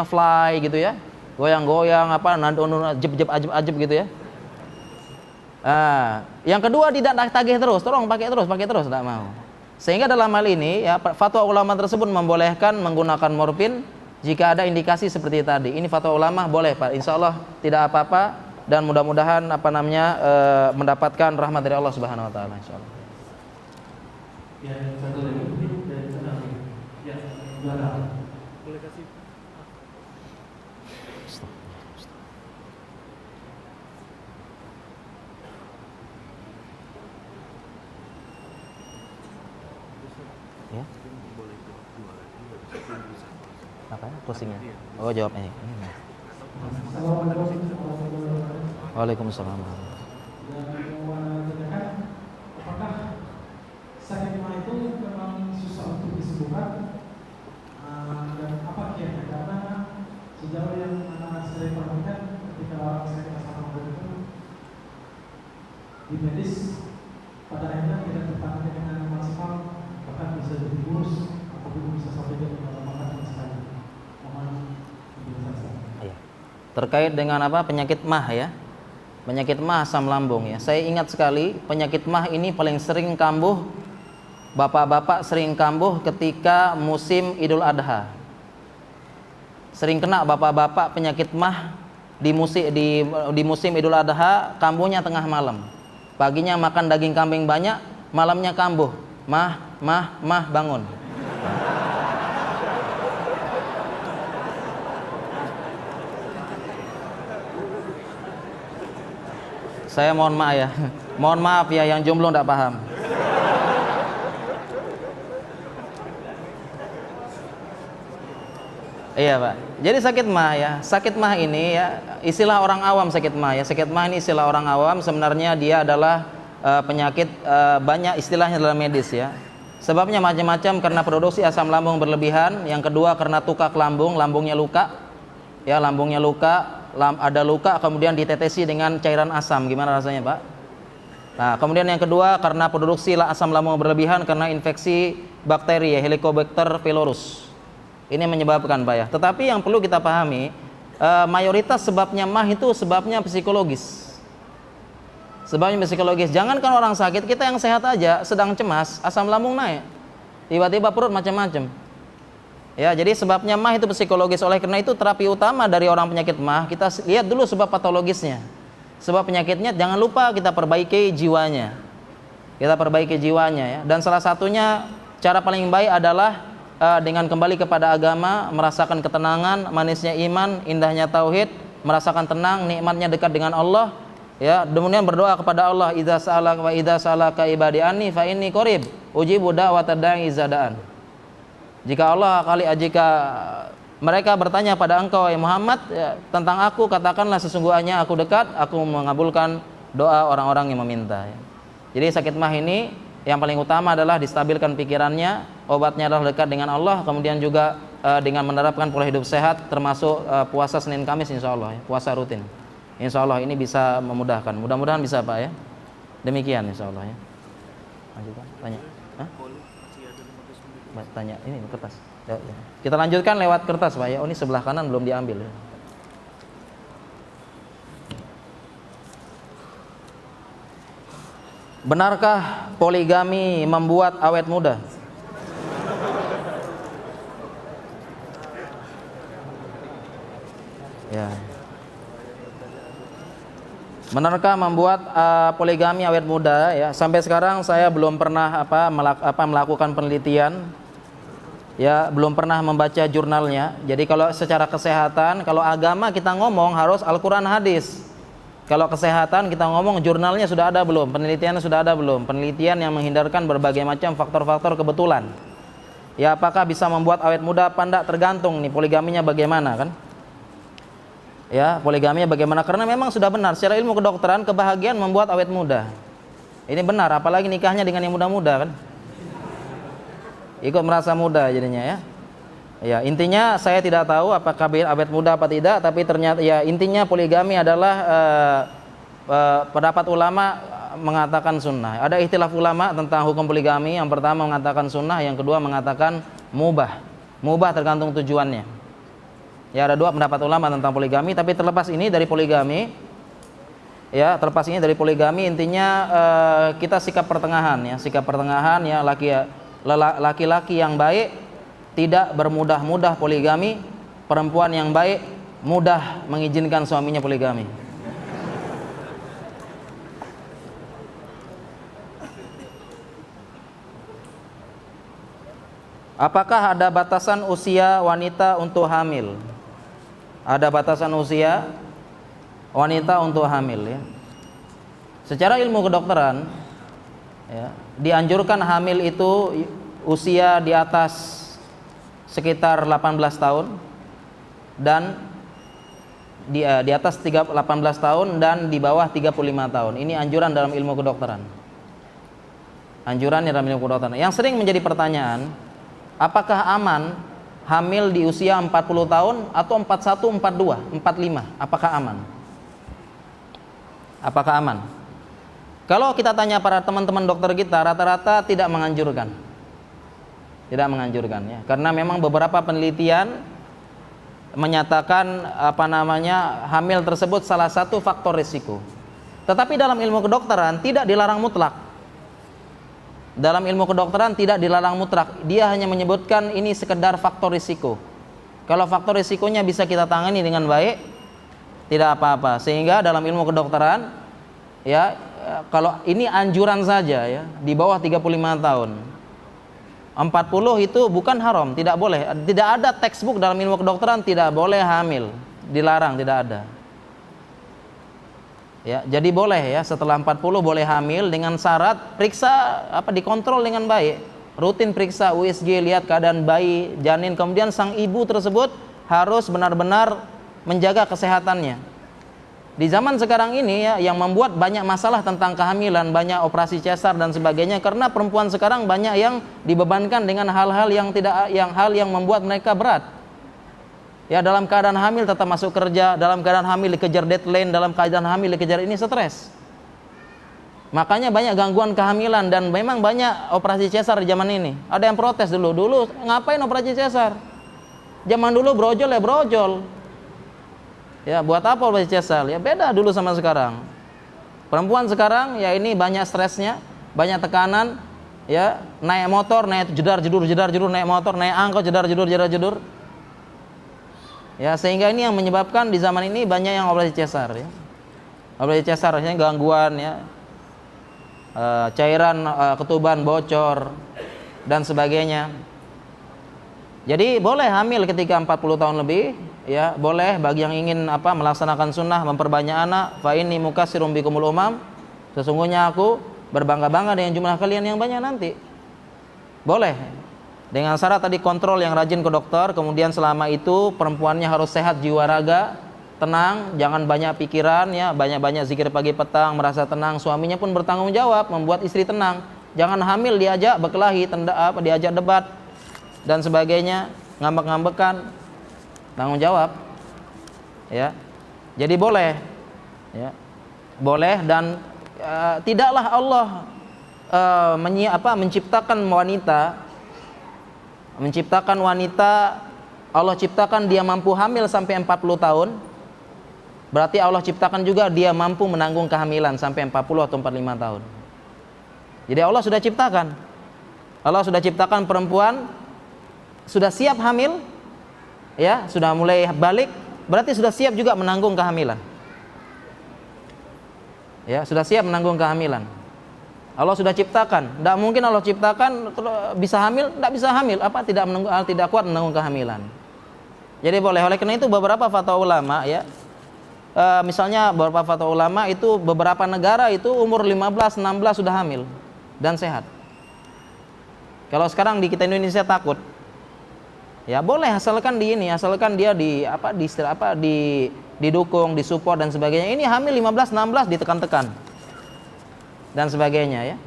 Speaker 2: fly gitu ya, goyang-goyang jeb ajeb gitu ya. Yang kedua, tidak tagih terus, tolong pakai terus, tidak mau. Sehingga dalam hal ini ya, fatwa ulama tersebut membolehkan menggunakan morfin jika ada indikasi seperti tadi. Ini fatwa ulama boleh Pak, insya Allah tidak apa-apa dan mudah-mudahan mendapatkan rahmat dari Allah Subhanahu Wa Taala, insya Allah.
Speaker 4: Ya, satu lagi dari sana. Ya, juara. Boleh kasih.
Speaker 2: Ya. Apa? Closingnya? Oh, jawab ini. Waalaikumsalam.
Speaker 4: Apakah sakit mah itu memang susah untuk disembuhkan? Dan apa kiatnya? Karena sejauh yang anak saya perhatikan, ketika orang sakit asam lambung itu di medis pada akhirnya tidak tertangani dengan maksimal, bahkan bisa jadi burus ataupun bisa sampai jadi memakan sekali. Mohon penjelasan.
Speaker 2: Terkait dengan penyakit mah ya, penyakit mah asam lambung ya. Saya ingat sekali penyakit mah ini paling sering kambuh, bapak-bapak sering kambuh ketika musim Idul Adha. Sering kena bapak-bapak penyakit mah di musim Idul Adha, kambuhnya tengah malam. Paginya makan daging kambing banyak, malamnya kambuh. Mah bangun. Saya mohon maaf ya yang jomblo tidak paham. Iya Pak. Jadi sakit mah ini ya istilah orang awam sakit mah ya. Sakit mah ini istilah orang awam, sebenarnya dia adalah penyakit banyak istilahnya dalam medis ya. Sebabnya macam-macam, karena produksi asam lambung berlebihan. Yang kedua karena tukak lambung, lambungnya luka. Ya, lambungnya luka. Ada luka kemudian ditetesi dengan cairan asam, gimana rasanya Pak? Nah, kemudian yang kedua karena produksi asam lambung berlebihan karena infeksi bakteri ya, Helicobacter pylorus. Ini menyebabkan Pak ya. Tetapi yang perlu kita pahami, mayoritas sebabnya mah itu sebabnya psikologis. Sebabnya psikologis. Jangankan orang sakit, kita yang sehat aja sedang cemas, asam lambung naik. Tiba-tiba perut macam-macam. Ya, jadi sebabnya mah itu psikologis. Oleh karena itu terapi utama dari orang penyakit mah, kita lihat dulu sebab patologisnya. Sebab penyakitnya, jangan lupa kita perbaiki jiwanya. Kita perbaiki jiwanya ya. Dan salah satunya cara paling baik adalah dengan kembali kepada agama, merasakan ketenangan, manisnya iman, indahnya tauhid, merasakan tenang, nikmatnya dekat dengan Allah. Ya, kemudian berdoa kepada Allah, idza sa'alaka ibadi anni fa inni qarib, ujibu da'watad da'i idza da'an. Jika mereka bertanya pada engkau ya Muhammad ya, tentang aku, katakanlah sesungguhnya aku dekat, aku mengabulkan doa orang-orang yang meminta ya. Jadi sakit mah ini yang paling utama adalah distabilkan pikirannya, obatnya adalah dekat dengan Allah, kemudian juga dengan menerapkan pola hidup sehat, termasuk puasa Senin Kamis insya Allah ya, puasa rutin. Insya Allah ini bisa memudahkan. Mudah-mudahan bisa Pak ya. Demikian insya Allah ya. Lanjut Pak, tanya. Hah? Tanya ini kertas. Ya. Kita lanjutkan lewat kertas Pak ya. Oh ini sebelah kanan belum diambil ya. Benarkah poligami membuat awet muda? Ya. Benarkah membuat poligami awet muda? Ya, sampai sekarang saya belum pernah melakukan penelitian. Ya, belum pernah membaca jurnalnya. Jadi kalau secara kesehatan, kalau agama kita ngomong harus Al-Qur'an hadis. Kalau kesehatan kita ngomong jurnalnya sudah ada belum? Penelitiannya sudah ada belum? Penelitian yang menghindarkan berbagai macam faktor-faktor kebetulan. Ya, apakah bisa membuat awet muda apa enggak, tergantung nih poligaminya bagaimana kan? Ya, poligaminya bagaimana? Karena memang sudah benar secara ilmu kedokteran kebahagiaan membuat awet muda. Ini benar, apalagi nikahnya dengan yang muda-muda kan? Ikut merasa muda jadinya ya. Ya, intinya saya tidak tahu apakah awet muda apa tidak, tapi ternyata ya intinya poligami adalah pendapat ulama mengatakan sunnah. Ada ikhtilaf ulama tentang hukum poligami. Yang pertama mengatakan sunnah, yang kedua mengatakan mubah. Mubah tergantung tujuannya. Ya, ada dua pendapat ulama tentang poligami, tapi terlepas ini dari poligami, ya terlepas ini dari poligami, intinya kita sikap pertengahan ya, sikap pertengahan ya, laki-laki yang baik tidak bermudah-mudah poligami, perempuan yang baik mudah mengizinkan suaminya poligami. Apakah ada batasan usia wanita untuk hamil? Ada batasan usia wanita untuk hamil ya. Secara ilmu kedokteran ya, dianjurkan hamil itu usia di atas sekitar 18 tahun dan di atas 18 tahun dan di bawah 35 tahun. Ini anjuran dalam ilmu kedokteran. Anjuran dalam ilmu kedokteran. Yang sering menjadi pertanyaan, apakah aman hamil di usia 40 tahun atau 41, 42, 45? Apakah aman? Apakah aman? Kalau kita tanya para teman-teman dokter kita, rata-rata tidak menganjurkan. Tidak menganjurkan ya, karena memang beberapa penelitian menyatakan hamil tersebut salah satu faktor risiko. Tetapi dalam ilmu kedokteran tidak dilarang mutlak. Dalam ilmu kedokteran tidak dilarang mutlak. Dia hanya menyebutkan ini sekedar faktor risiko. Kalau faktor risikonya bisa kita tangani dengan baik, tidak apa-apa. Sehingga dalam ilmu kedokteran ya, kalau ini anjuran saja ya, di bawah 35 tahun. 40 itu bukan haram, tidak boleh. Tidak ada textbook dalam ilmu kedokteran tidak boleh hamil, dilarang, tidak ada. Ya, jadi boleh ya, setelah 40 boleh hamil dengan syarat periksa dikontrol dengan baik. Rutin periksa USG, lihat keadaan bayi, janin, kemudian sang ibu tersebut harus benar-benar menjaga kesehatannya. Di zaman sekarang ini ya, yang membuat banyak masalah tentang kehamilan, banyak operasi cesar dan sebagainya, karena perempuan sekarang banyak yang dibebankan dengan hal-hal yang membuat mereka berat. Ya, dalam keadaan hamil tetap masuk kerja, dalam keadaan hamil dikejar deadline, dalam keadaan hamil dikejar ini stres. Makanya banyak gangguan kehamilan dan memang banyak operasi cesar di zaman ini. Ada yang protes dulu ngapain operasi cesar? Zaman dulu brojol ya brojol. Ya, buat apa operasi cesar? Ya beda dulu sama sekarang. Perempuan sekarang ya ini banyak stresnya, banyak tekanan, ya, naik motor, naik jedar-jedur, naik motor, naik angkot, jedar-jedur. Ya, sehingga ini yang menyebabkan di zaman ini banyak yang operasi cesar ya. Operasi cesar artinya gangguan ya. Cairan ketuban bocor dan sebagainya. Jadi boleh hamil ketika 40 tahun lebih, ya boleh bagi yang ingin melaksanakan sunnah, memperbanyak anak. Fa inni mukatsirum bikumul umam, sesungguhnya aku berbangga-bangga dengan jumlah kalian yang banyak nanti. Boleh, dengan syarat tadi kontrol yang rajin ke dokter. Kemudian selama itu perempuannya harus sehat jiwa raga, tenang, jangan banyak pikiran ya, banyak-banyak zikir pagi petang, merasa tenang. Suaminya pun bertanggung jawab membuat istri tenang. Jangan hamil diajak berkelahi, diajak debat dan sebagainya. ngambek-ngambekan, tanggung jawab. Ya. Jadi boleh. Ya. Boleh dan tidaklah Allah menciptakan wanita Allah ciptakan dia mampu hamil sampai 40 tahun. Berarti Allah ciptakan juga dia mampu menanggung kehamilan sampai 40 atau 45 tahun. Jadi Allah sudah ciptakan. Allah sudah ciptakan perempuan sudah siap hamil, ya, sudah mulai balik, berarti sudah siap juga menanggung kehamilan. Ya, sudah siap menanggung kehamilan. Allah sudah ciptakan. Tidak mungkin Allah ciptakan bisa hamil, tidak bisa hamil. Tidak kuat menanggung kehamilan. Jadi boleh. Oleh karena itu beberapa fatwa ulama, ya, misalnya beberapa fatwa ulama itu beberapa negara itu umur 15, 16 sudah hamil dan sehat. Kalau sekarang di kita Indonesia takut. Ya boleh, asalkan dia didukung, disupport dan sebagainya. Ini hamil 15, 16 ditekan-tekan dan sebagainya, ya.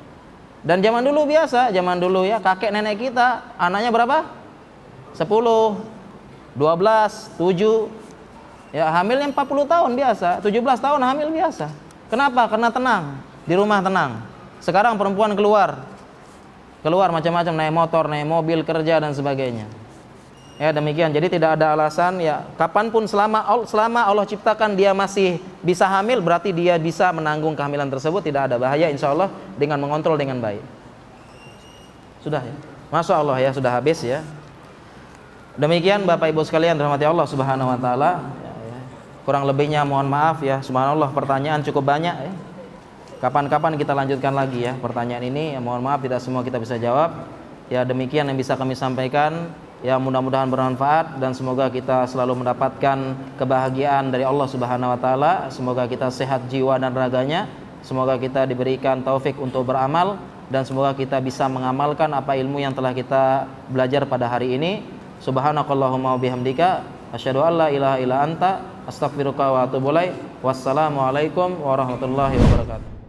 Speaker 2: Dan zaman dulu biasa, ya, kakek nenek kita anaknya berapa? 10, 12, 7. Ya, hamilnya 40 tahun biasa, 17 tahun hamil biasa. Kenapa? Karena tenang, di rumah tenang. Sekarang perempuan keluar macam-macam, naik motor, naik mobil, kerja dan sebagainya. Ya, demikian. Jadi tidak ada alasan, ya, kapanpun selama Allah ciptakan dia masih bisa hamil, berarti dia bisa menanggung kehamilan tersebut, tidak ada bahaya insyaallah dengan mengontrol dengan baik. Sudah, ya. Masya Allah, ya, sudah habis, ya. Demikian Bapak Ibu sekalian dirahmati Allah Subhanahu wa taala. Ya. Kurang lebihnya mohon maaf, ya. Subhanallah, pertanyaan cukup banyak, ya. Kapan-kapan kita lanjutkan lagi, ya, pertanyaan ini. Ya, mohon maaf tidak semua kita bisa jawab. Ya, demikian yang bisa kami sampaikan. Ya, mudah-mudahan bermanfaat dan semoga kita selalu mendapatkan kebahagiaan dari Allah Subhanahu wa taala. Semoga kita sehat jiwa dan raganya. Semoga kita diberikan taufik untuk beramal dan semoga kita bisa mengamalkan apa ilmu yang telah kita belajar pada hari ini. Subhanakallahumma wa bihamdika asyhadu an la ilaha illa anta astaghfiruka wa atubu ilaik. Wassalamualaikum warahmatullahi wabarakatuh.